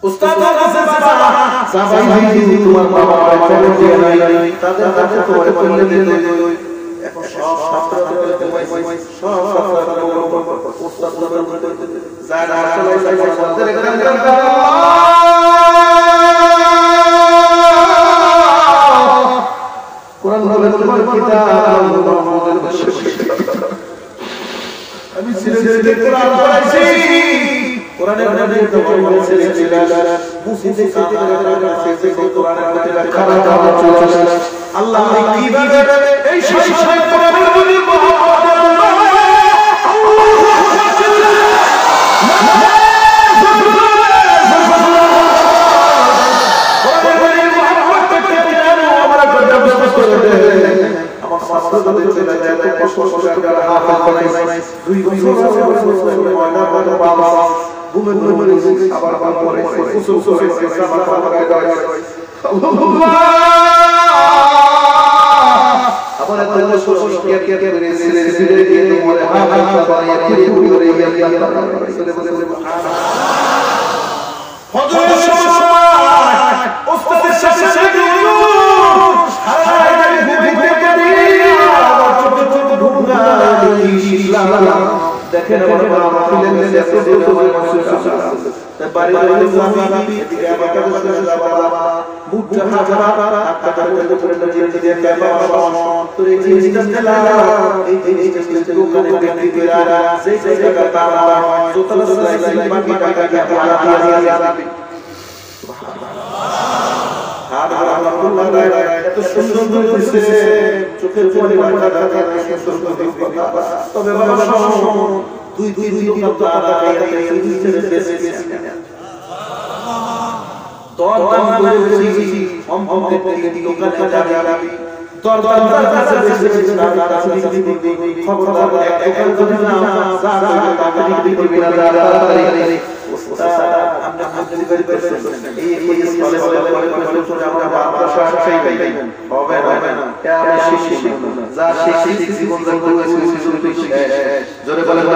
উস্তাদ কাছে বাবা সাবাই ভাই তোমার বাবা খবর দিয়ে নাই তাদের কাছে তোমার বললে দিতে এখন সব ছাত্রদের সব উস্তাদ নবর বলতে যারা আসলে তাদের কোরআন বলে তোমার কিতাব মুহাম্মদের বশে আমি ছেলেদেরকে কোরআন পড়াইছি কোরআনের মধ্যে তো বলেছে মুসিদে কাছে কোরআনের মধ্যে লেখা আছে আল্লাহ কিভাবে এই শৈশব কোরআনের মধ্যে দেখেন আমার ফিলেন এত দূর আমার তাই বাড়ি বাড়ি যাবি এদিকে আমার কাছে বাবা বুঝা হাজারা টাকা করে জিনিস দিয়ে বাবা তোর এই জিনিসটা দিলা এই জিনিসটা দোকানে বিক্রি করা সেই জায়গা টাকা হয় তোতলা সাইজ বাকি টাকা দিয়ে যাবি এত সুন্দর দিচ্ছে চোখের পরিমাণটা তবে বাবা দুই জোরে বলেন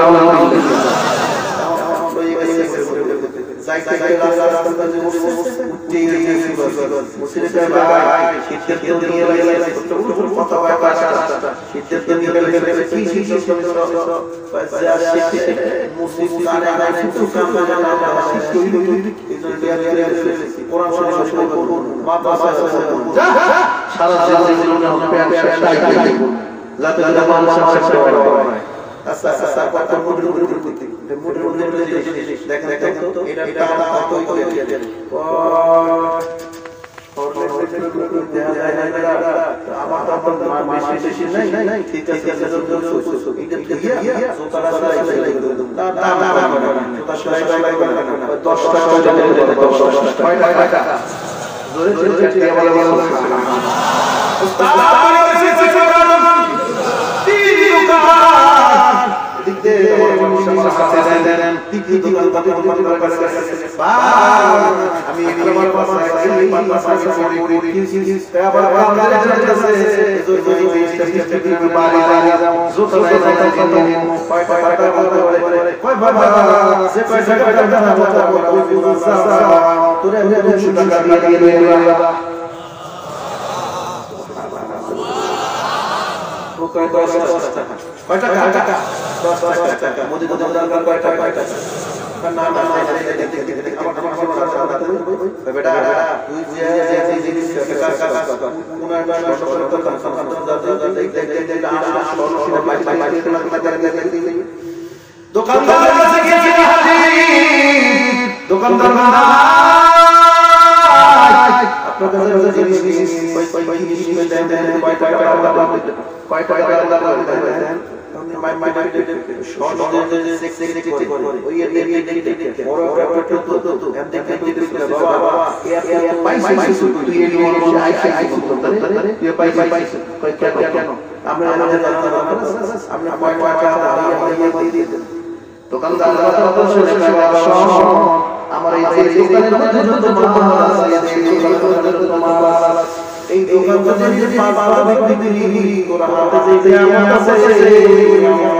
এই দোকানটা যদি পাঁচবার বিক্রি করি তোরা হাতে যে আমার কাছে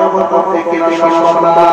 আমার পক্ষে কেনা সম্ভব না।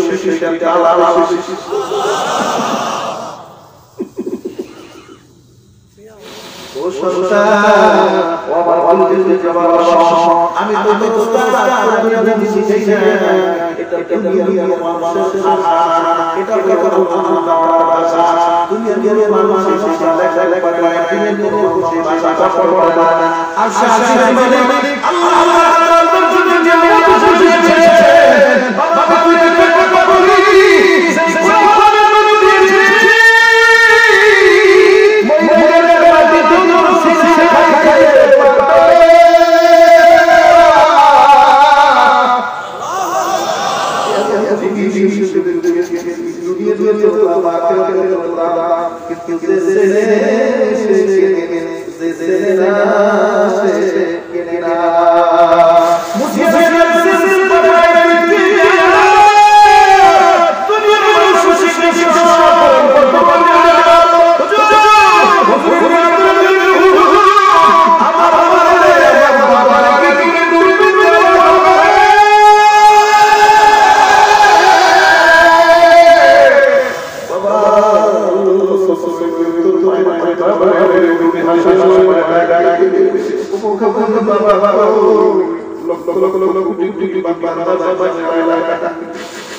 শীষের কালা শীষ ও সরসা ও আমার বন্ধু জবাব আমি তো দোস্ত আমি দিছি সেই এটা দুনিয়ার মানুষের ভাষা এটা ভাষা দুনিয়ার মানুষের ভাষা লেখা লেখা দিনের মানুষের ভাষা কথা বলে না আর শাস্তি মানে আল্লাহ তাআলার জন্য যে মানুষ দিয়েছে বাবা তুই কথা বলি সেই কোরআনের মধ্যে দিয়েছে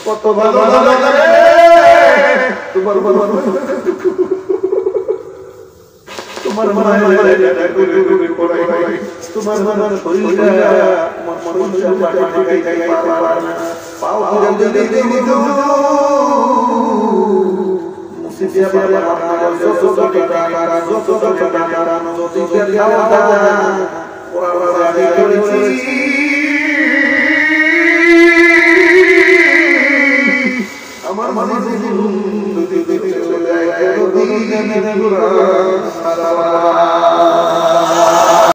কত ভালো লাগে তোমার তোমার তোমার শরীরটা পাও